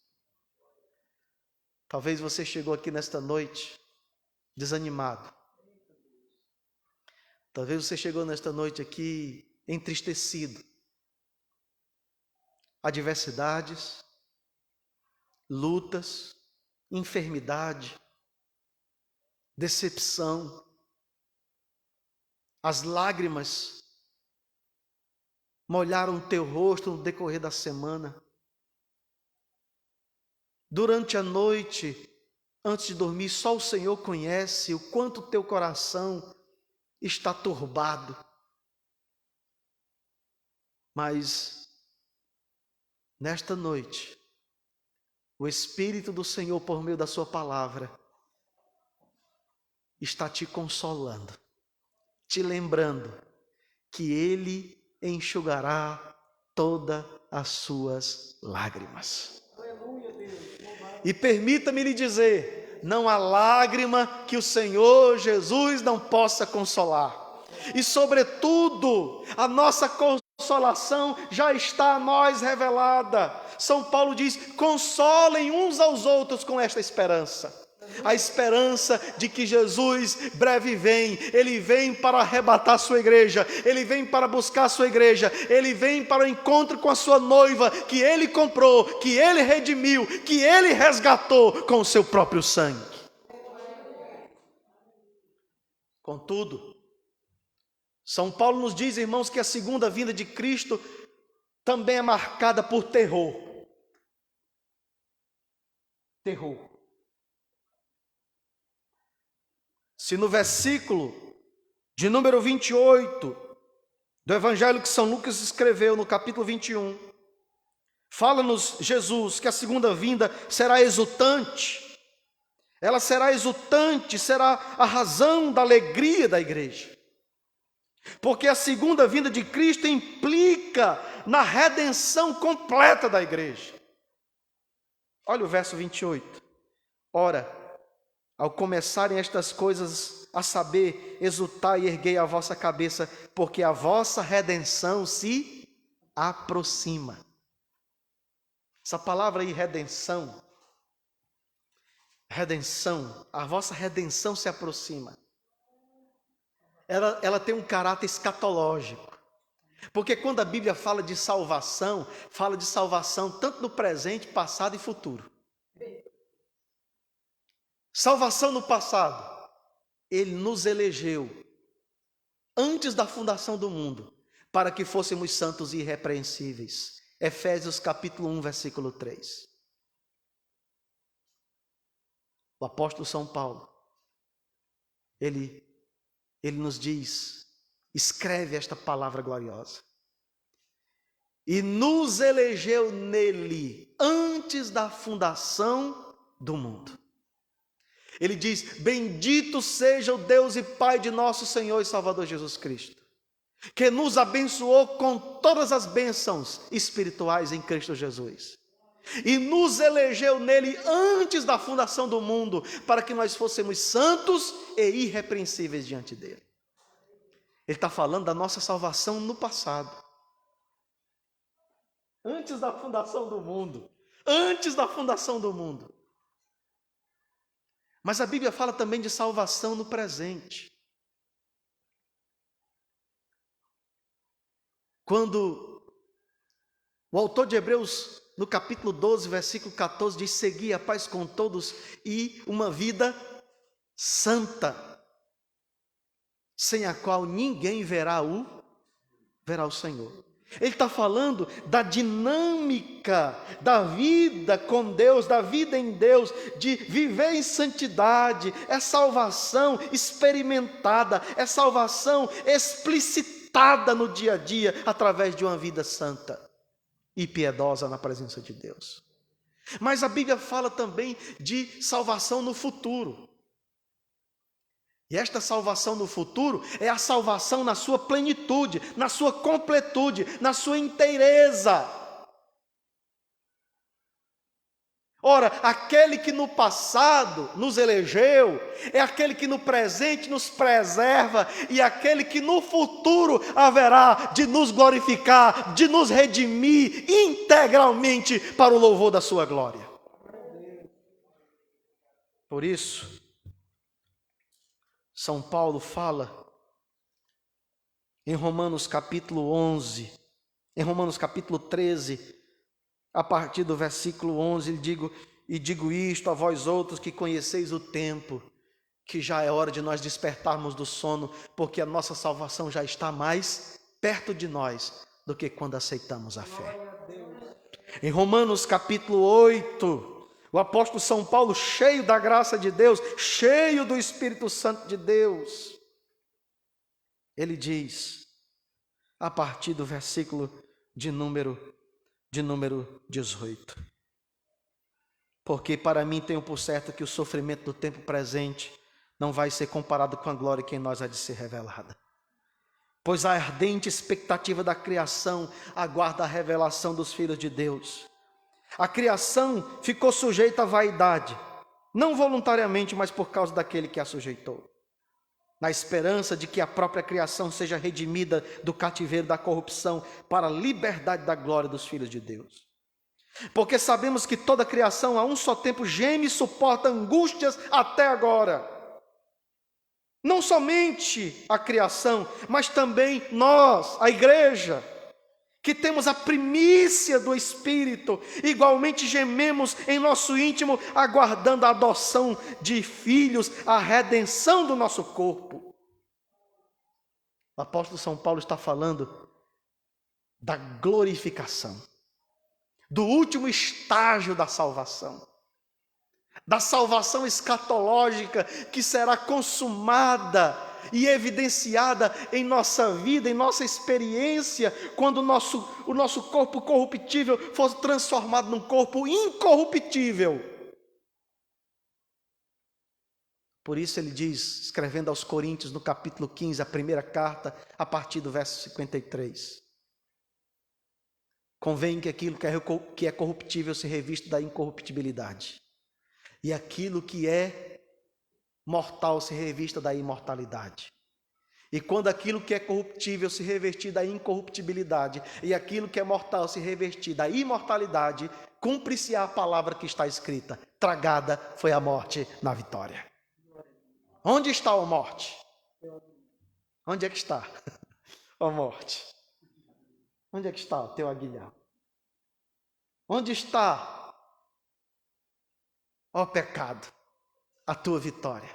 Talvez você chegou aqui nesta noite desanimado. Talvez você chegou nesta noite aqui entristecido. Adversidades, lutas, enfermidade, decepção. As lágrimas molharam o teu rosto no decorrer da semana. Durante a noite, antes de dormir, só o Senhor conhece o quanto o teu coração está turbado. Mas nesta noite, o Espírito do Senhor, por meio da sua palavra, está te consolando, te lembrando que Ele enxugará todas as suas lágrimas. Aleluia. E permita-me lhe dizer, não há lágrima que o Senhor Jesus não possa consolar. E sobretudo, a nossa consolação já está a nós revelada. São Paulo diz, consolem uns aos outros com esta esperança. A esperança de que Jesus breve vem, Ele vem para arrebatar a sua igreja, Ele vem para buscar a sua igreja, Ele vem para o encontro com a sua noiva, que Ele comprou, que Ele redimiu, que Ele resgatou com o seu próprio sangue. Contudo, São Paulo nos diz, irmãos, que a segunda vinda de Cristo também é marcada por terror. Terror. Se no versículo de número 28 do Evangelho que São Lucas escreveu, no capítulo 21, fala-nos Jesus que a segunda vinda será exultante. Ela será exultante, será a razão da alegria da igreja. Porque a segunda vinda de Cristo implica na redenção completa da igreja. Olha o verso 28. Ora, ao começarem estas coisas, a saber, exultai e erguei a vossa cabeça, porque a vossa redenção se aproxima. Essa palavra aí, redenção, a vossa redenção se aproxima. Ela tem um caráter escatológico. Porque quando a Bíblia fala de salvação tanto no presente, passado e futuro. Salvação no passado, Ele nos elegeu antes da fundação do mundo, para que fôssemos santos e irrepreensíveis. Efésios capítulo 1, versículo 3. O apóstolo São Paulo, ele nos diz, escreve esta palavra gloriosa. E nos elegeu nele antes da fundação do mundo. Ele diz, bendito seja o Deus e Pai de nosso Senhor e Salvador Jesus Cristo, que nos abençoou com todas as bênçãos espirituais em Cristo Jesus. E nos elegeu nele antes da fundação do mundo, para que nós fôssemos santos e irrepreensíveis diante dele. Ele está falando da nossa salvação no passado. Antes da fundação do mundo. Antes da fundação do mundo. Mas a Bíblia fala também de salvação no presente. Quando o autor de Hebreus, no capítulo 12, versículo 14, diz, segui a paz com todos e uma vida santa, sem a qual ninguém verá o Senhor. Ele está falando da dinâmica da vida com Deus, da vida em Deus, de viver em santidade. É salvação experimentada, é salvação explicitada no dia a dia, através de uma vida santa e piedosa na presença de Deus. Mas a Bíblia fala também de salvação no futuro. E esta salvação no futuro é a salvação na sua plenitude, na sua completude, na sua inteireza. Ora, aquele que no passado nos elegeu, é aquele que no presente nos preserva, e aquele que no futuro haverá de nos glorificar, de nos redimir integralmente para o louvor da sua glória. Por isso, São Paulo fala em Romanos capítulo 11, em Romanos capítulo 13, a partir do versículo 11, ele digo isto a vós outros que conheceis o tempo, que já é hora de nós despertarmos do sono, porque a nossa salvação já está mais perto de nós do que quando aceitamos a fé. Em Romanos capítulo 8, o apóstolo São Paulo, cheio da graça de Deus, cheio do Espírito Santo de Deus, ele diz, a partir do versículo de número 18: porque para mim tenho por certo que o sofrimento do tempo presente não vai ser comparado com a glória que em nós há de ser revelada. Pois a ardente expectativa da criação aguarda a revelação dos filhos de Deus. A criação ficou sujeita à vaidade, não voluntariamente, mas por causa daquele que a sujeitou, na esperança de que a própria criação seja redimida do cativeiro da corrupção para a liberdade da glória dos filhos de Deus. Porque sabemos que toda a criação a um só tempo geme e suporta angústias até agora. Não somente a criação, mas também nós, a igreja, que temos a primícia do Espírito, igualmente gememos em nosso íntimo, aguardando a adoção de filhos, a redenção do nosso corpo. O apóstolo São Paulo está falando da glorificação, do último estágio da salvação escatológica que será consumada e evidenciada em nossa vida, em nossa experiência, quando o nosso corpo corruptível for transformado num corpo incorruptível. Por isso ele diz, escrevendo aos Coríntios, no capítulo 15, a primeira carta, a partir do verso 53. Convém que aquilo que é corruptível se revista da incorruptibilidade, e aquilo que é mortal se revista da imortalidade. E quando aquilo que é corruptível se revestir da incorruptibilidade, e aquilo que é mortal se revestir da imortalidade, cumpre-se a palavra que está escrita: tragada foi a morte na vitória. Onde está a morte? Onde é que está a morte? Onde é que está o teu aguilhão? Onde está, ó pecado, a tua vitória?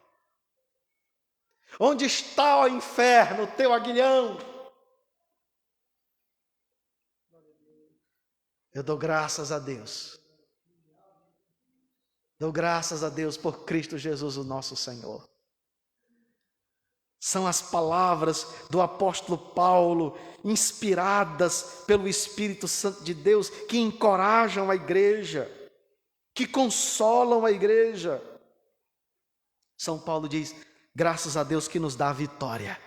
Onde está, ó inferno, o teu aguilhão? Eu dou graças a Deus. Dou graças a Deus por Cristo Jesus, o nosso Senhor. São as palavras do apóstolo Paulo, inspiradas pelo Espírito Santo de Deus, que encorajam a igreja, que consolam a igreja. São Paulo diz: graças a Deus que nos dá a vitória,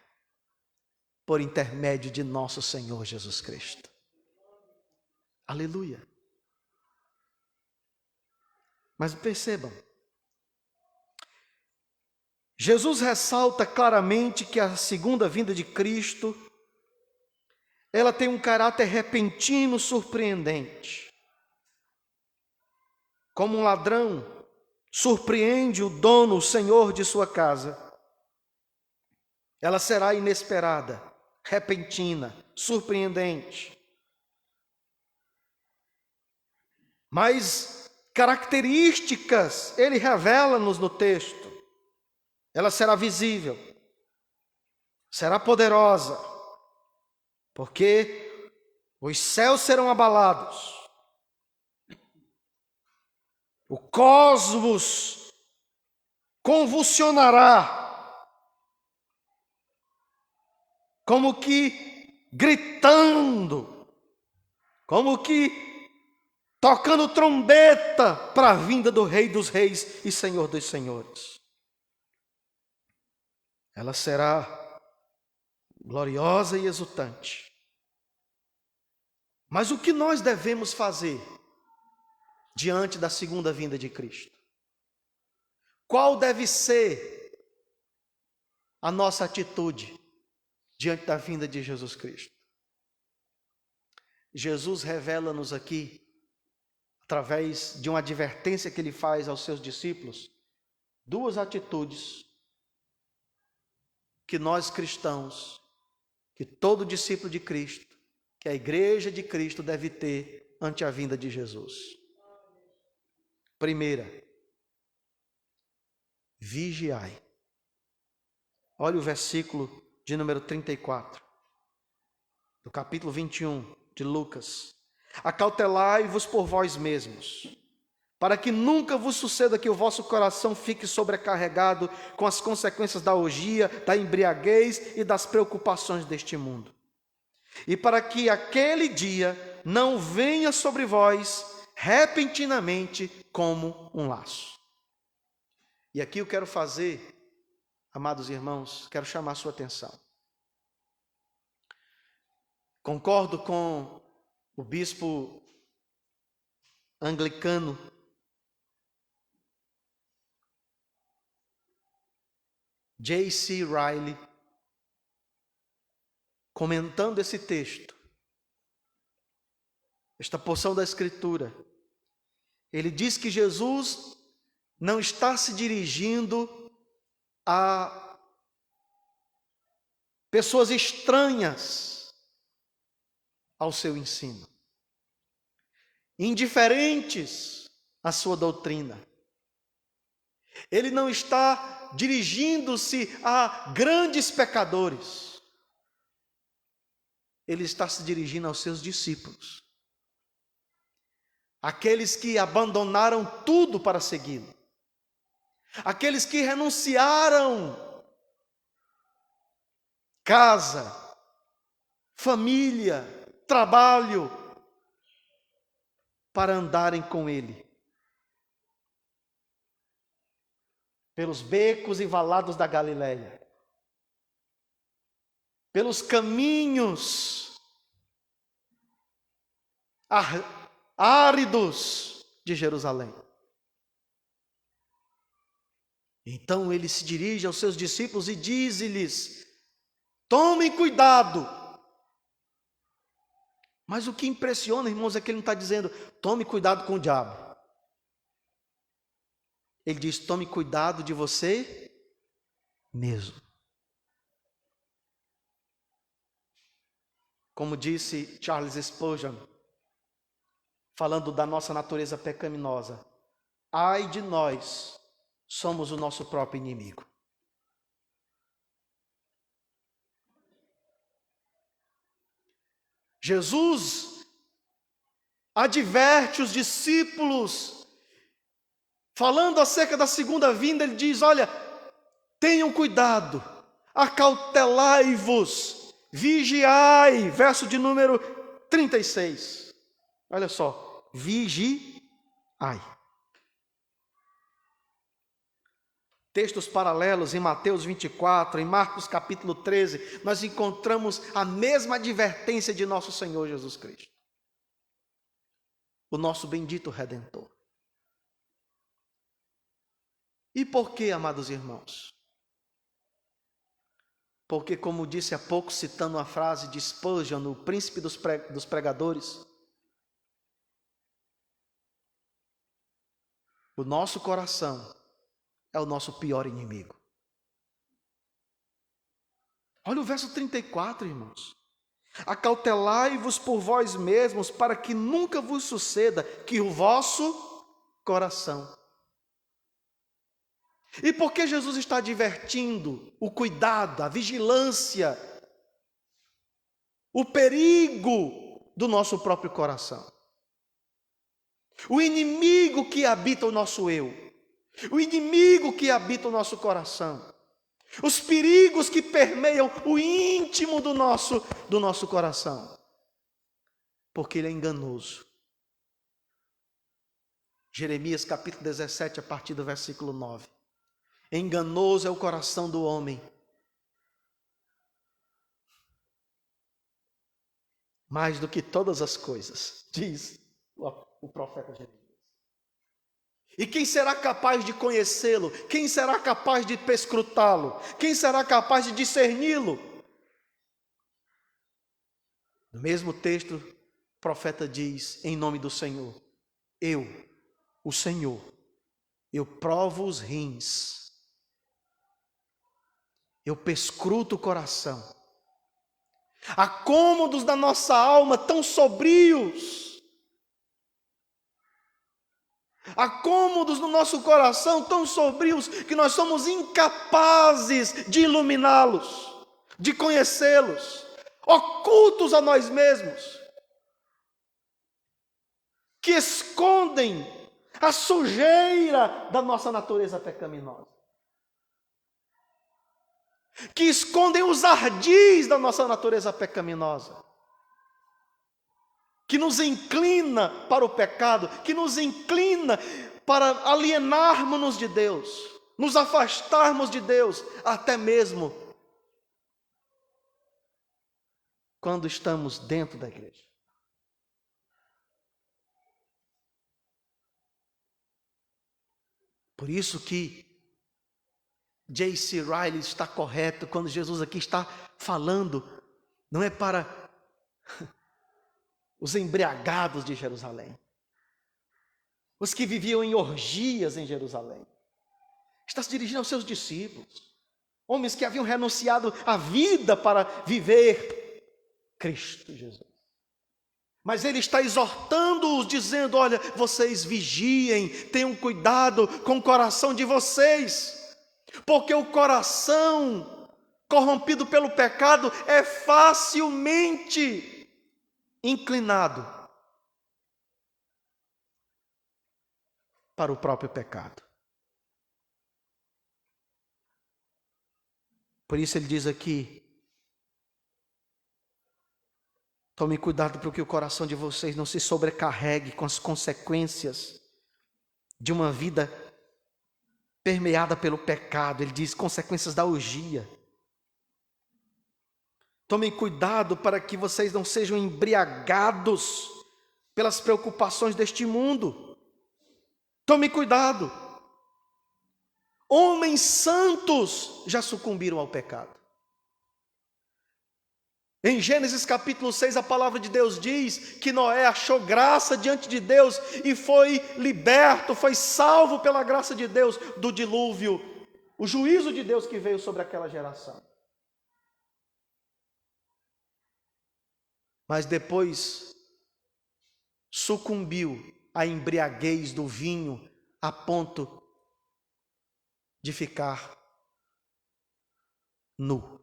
por intermédio de nosso Senhor Jesus Cristo. Aleluia. Mas percebam, Jesus ressalta claramente que a segunda vinda de Cristo, ela tem um caráter repentino, surpreendente. Como um ladrão surpreende o dono, o senhor de sua casa, ela será inesperada, repentina, surpreendente. Mas características ele revela-nos no texto. Ela será visível, será poderosa, porque os céus serão abalados, o cosmos convulsionará, como que gritando, como que tocando trombeta para a vinda do Rei dos Reis e Senhor dos Senhores. Ela será gloriosa e exultante. Mas o que nós devemos fazer diante da segunda vinda de Cristo? Qual deve ser a nossa atitude diante da vinda de Jesus Cristo? Jesus revela-nos aqui, através de uma advertência que ele faz aos seus discípulos, duas atitudes que nós cristãos, que todo discípulo de Cristo, que a igreja de Cristo deve ter ante a vinda de Jesus. Primeira, vigiai. Olha o versículo de número 34, do capítulo 21 de Lucas. Acautelai-vos por vós mesmos, para que nunca vos suceda que o vosso coração fique sobrecarregado com as consequências da orgia, da embriaguez e das preocupações deste mundo. E para que aquele dia não venha sobre vós repentinamente como um laço. E aqui eu quero fazer, amados irmãos, quero chamar a sua atenção. Concordo com o bispo anglicano, J.C. Ryle, comentando esse texto, esta porção da Escritura, ele diz que Jesus não está se dirigindo a pessoas estranhas ao seu ensino, indiferentes à sua doutrina. Ele não está dirigindo-se a grandes pecadores. Ele está se dirigindo aos seus discípulos, aqueles que abandonaram tudo para segui-lo, aqueles que renunciaram casa, família, trabalho, para andarem com ele pelos becos e valados da Galileia, pelos caminhos áridos de Jerusalém. Então ele se dirige aos seus discípulos e diz-lhes: tomem cuidado. Mas o que impressiona, irmãos, é que ele não está dizendo: tome cuidado com o diabo. Ele diz: tome cuidado de você mesmo. Como disse Charles Spurgeon, falando da nossa natureza pecaminosa: ai de nós, somos o nosso próprio inimigo. Jesus adverte os discípulos, falando acerca da segunda vinda, ele diz: olha, tenham cuidado, acautelai-vos, vigiai, verso de número 36. Olha só, vigiai. Textos paralelos em Mateus 24, em Marcos capítulo 13, nós encontramos a mesma advertência de nosso Senhor Jesus Cristo, o nosso bendito Redentor. E por que, amados irmãos? Porque, como disse há pouco, citando uma frase de Spurgeon, o príncipe dos pregadores, o nosso coração é o nosso pior inimigo. Olha o verso 34, irmãos. Acautelai-vos por vós mesmos, para que nunca vos suceda que o vosso coração. E por que Jesus está advertindo o cuidado, a vigilância, o perigo do nosso próprio coração? O inimigo que habita o nosso eu, o inimigo que habita o nosso coração, os perigos que permeiam o íntimo do nosso coração, porque ele é enganoso. Jeremias capítulo 17, a partir do versículo 9. Enganoso é o coração do homem, mais do que todas as coisas, diz o profeta Jeremias. E quem será capaz de conhecê-lo? Quem será capaz de perscrutá-lo? Quem será capaz de discerni-lo? No mesmo texto, o profeta diz, em nome do Senhor: eu, o Senhor, eu provo os rins, eu perscruto o coração. Há cômodos da nossa alma tão sobrios, há cômodos no nosso coração tão sobrios, que nós somos incapazes de iluminá-los, de conhecê-los, ocultos a nós mesmos, que escondem a sujeira da nossa natureza pecaminosa, que escondem os ardis da nossa natureza pecaminosa, que nos inclina para o pecado, que nos inclina para alienarmos-nos de Deus, nos afastarmos de Deus, até mesmo quando estamos dentro da igreja. Por isso que J.C. Ryle está correto quando Jesus aqui está falando, não é para os embriagados de Jerusalém, os que viviam em orgias em Jerusalém. Está se dirigindo aos seus discípulos, homens que haviam renunciado à vida para viver Cristo Jesus. Mas ele está exortando-os, dizendo: olha, vocês vigiem, tenham cuidado com o coração de vocês, porque o coração corrompido pelo pecado é facilmente inclinado para o próprio pecado. Por isso ele diz aqui: tome cuidado para que o coração de vocês não se sobrecarregue com as consequências de uma vida permeada pelo pecado. Ele diz consequências da orgia. Tomem cuidado para que vocês não sejam embriagados pelas preocupações deste mundo. Tomem cuidado. Homens santos já sucumbiram ao pecado. Em Gênesis capítulo 6, a palavra de Deus diz que Noé achou graça diante de Deus e foi liberto, foi salvo pela graça de Deus do dilúvio, o juízo de Deus que veio sobre aquela geração. Mas depois sucumbiu à embriaguez do vinho a ponto de ficar nu.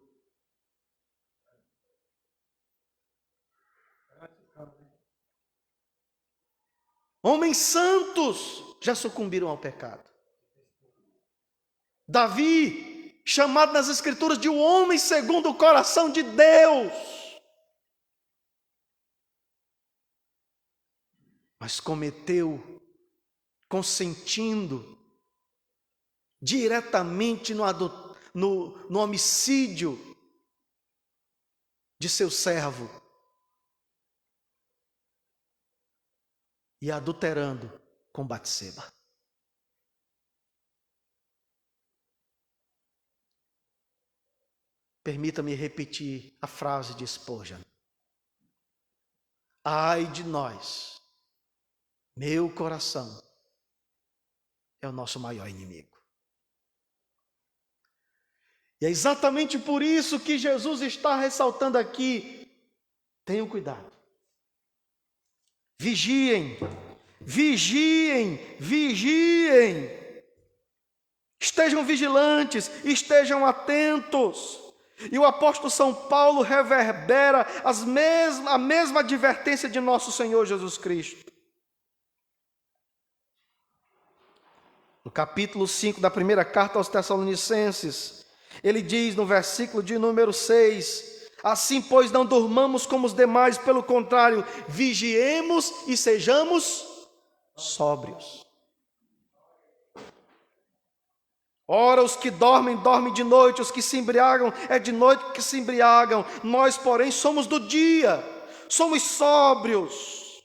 Homens santos já sucumbiram ao pecado. Davi, chamado nas Escrituras de um homem segundo o coração de Deus, mas cometeu, consentindo diretamente no homicídio de seu servo e adulterando com Batseba. Permita-me repetir a frase de Spurgeon: ai de nós, meu coração é o nosso maior inimigo. E é exatamente por isso que Jesus está ressaltando aqui: tenham cuidado, vigiem, vigiem, vigiem, estejam vigilantes, estejam atentos. E o apóstolo São Paulo reverbera a mesma advertência de nosso Senhor Jesus Cristo. No capítulo 5 da primeira carta aos Tessalonicenses, ele diz no versículo de número 6: assim, pois, não durmamos como os demais, pelo contrário, vigiemos e sejamos sóbrios. Ora, os que dormem, dormem de noite, os que se embriagam, é de noite que se embriagam. Nós, porém, somos do dia, somos sóbrios,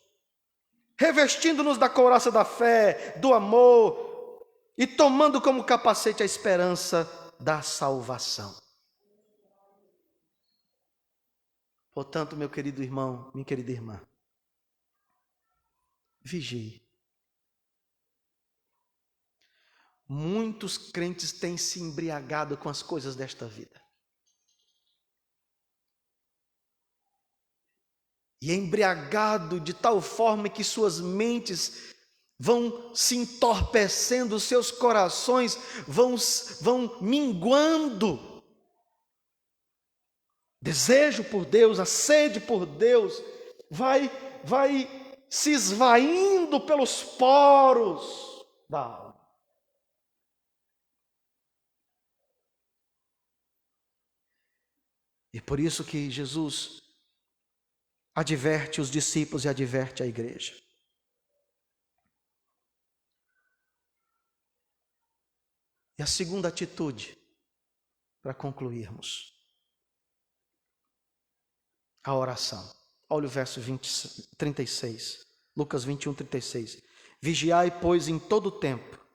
revestindo-nos da couraça da fé, do amor, e tomando como capacete a esperança da salvação. Portanto, meu querido irmão, minha querida irmã, vigie. Muitos crentes têm se embriagado com as coisas desta vida. E embriagado de tal forma que suas mentes vão se entorpecendo, seus corações vão minguando. Desejo por Deus, a sede por Deus, vai se esvaindo pelos poros da alma. E por isso que Jesus adverte os discípulos e adverte a igreja. E a segunda atitude, para concluirmos, a oração. Olha o verso 36, Lucas 21, 36. Vigiai, pois, em todo o tempo,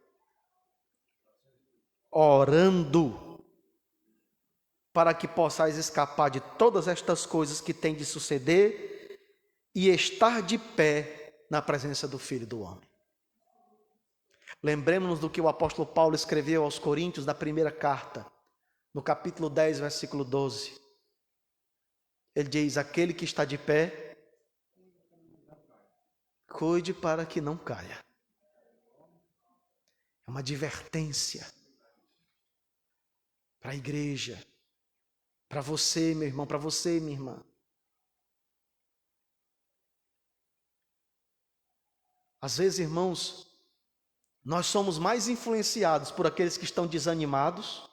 orando, para que possais escapar de todas estas coisas que têm de suceder e estar de pé na presença do Filho do Homem. Lembremos-nos do que o apóstolo Paulo escreveu aos Coríntios na primeira carta, no capítulo 10, versículo 12. Ele diz: aquele que está de pé, cuide para que não caia. É uma advertência para a igreja, para você, meu irmão, para você, minha irmã. Às vezes, irmãos, nós somos mais influenciados por aqueles que estão desanimados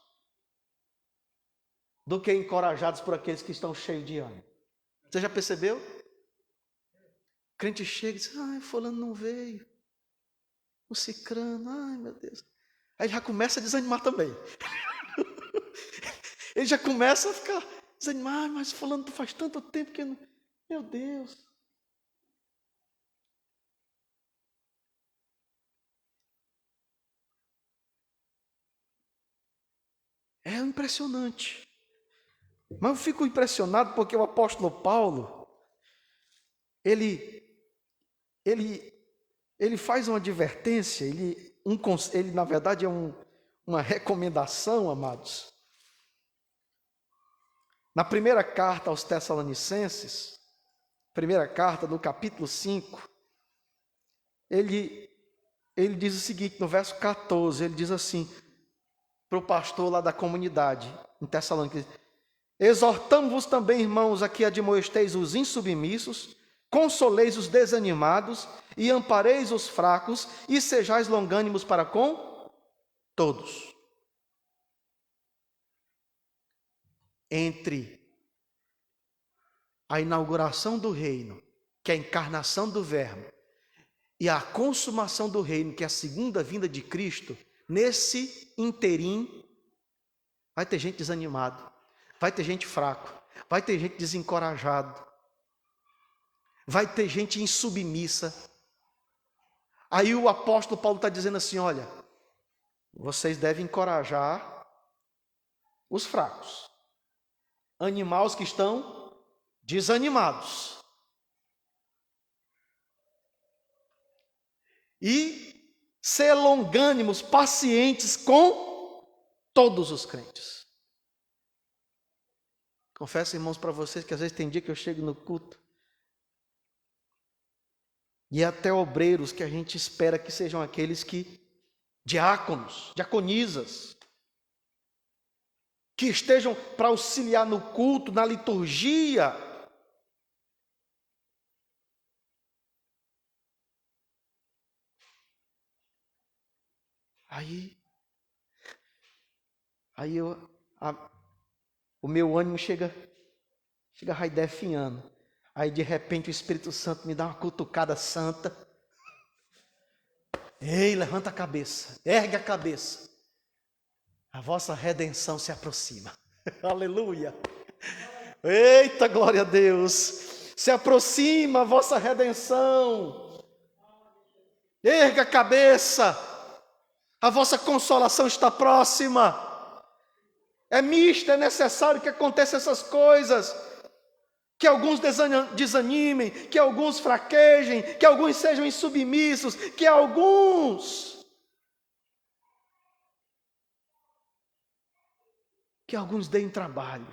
do que encorajados por aqueles que estão cheios de ânimo. Você já percebeu? O crente chega e diz: ai, fulano não veio. O cicrano, ai meu Deus. Aí já começa a desanimar também. Ele já começa a ficar desanimado: ai, mas fulano faz tanto tempo que não... Meu Deus. É impressionante. Mas eu fico impressionado porque o apóstolo Paulo, ele faz uma advertência, ele na verdade é uma recomendação, amados. Na primeira carta aos Tessalonicenses, primeira carta, no capítulo 5, ele diz o seguinte, no verso 14, ele diz assim, para o pastor lá da comunidade, em Tessalônica: exortamos-vos também, irmãos, a que admoesteis os insubmissos, consoleis os desanimados e ampareis os fracos e sejais longânimos para com todos. Entre a inauguração do reino, que é a encarnação do Verbo, e a consumação do reino, que é a segunda vinda de Cristo, nesse interim, vai ter gente desanimado, vai ter gente fraco, vai ter gente desencorajado, vai ter gente insubmissa. Aí o apóstolo Paulo está dizendo assim: olha, vocês devem encorajar os fracos, animar os que estão desanimados, e ser longânimos, pacientes com todos os crentes. Confesso, irmãos, para vocês que às vezes tem dia que eu chego no culto e até obreiros que a gente espera que sejam aqueles que, diáconos, diaconisas, que estejam para auxiliar no culto, na liturgia. O meu ânimo chega raidefiando. Aí de repente o Espírito Santo me dá uma cutucada santa. Ei, levanta a cabeça, ergue a cabeça. A vossa redenção se aproxima. Aleluia. Eita, glória a Deus. Se aproxima a vossa redenção. Erga a cabeça. A vossa consolação está próxima. É misto, é necessário que aconteçam essas coisas. Que alguns desanimem, que alguns fraquejem, que alguns sejam insubmissos, que alguns deem trabalho.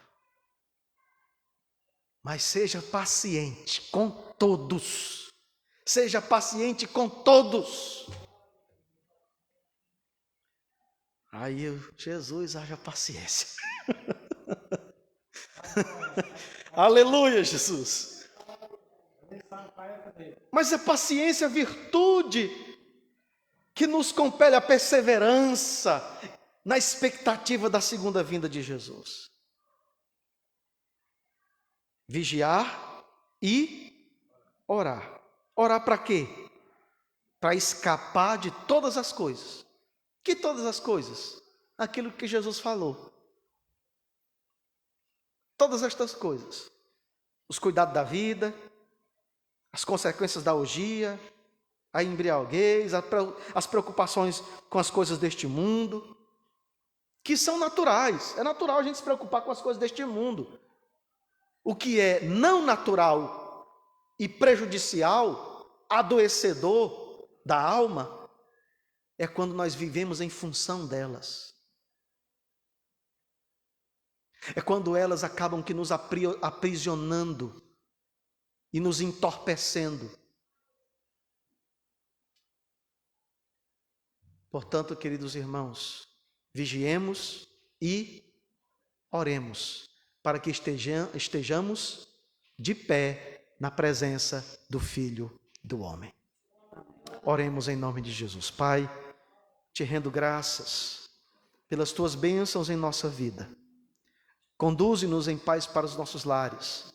Mas seja paciente com todos. Seja paciente com todos. Aí Jesus, haja paciência. Aleluia, Jesus. Mas a paciência é a virtude que nos compele a perseverança na expectativa da segunda vinda de Jesus. Vigiar e orar. Orar para quê? Para escapar de todas as coisas. Que todas as coisas? Aquilo que Jesus falou. Todas estas coisas. Os cuidados da vida, as consequências da orgia, a embriaguez, as preocupações com as coisas deste mundo. que são naturais. É natural a gente se preocupar com as coisas deste mundo. O que é não natural e prejudicial, adoecedor da alma, é quando nós vivemos em função delas. É quando elas acabam que nos aprisionando e nos entorpecendo. Portanto, queridos irmãos, vigiemos e oremos para que estejamos de pé na presença do Filho do Homem. Oremos em nome de Jesus. Pai, te rendo graças pelas tuas bênçãos em nossa vida. Conduze-nos em paz para os nossos lares,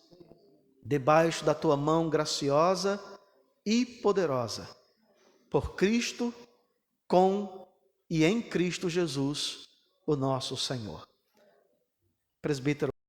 debaixo da tua mão graciosa e poderosa, por Cristo, com e em Cristo Jesus, o nosso Senhor. Presbítero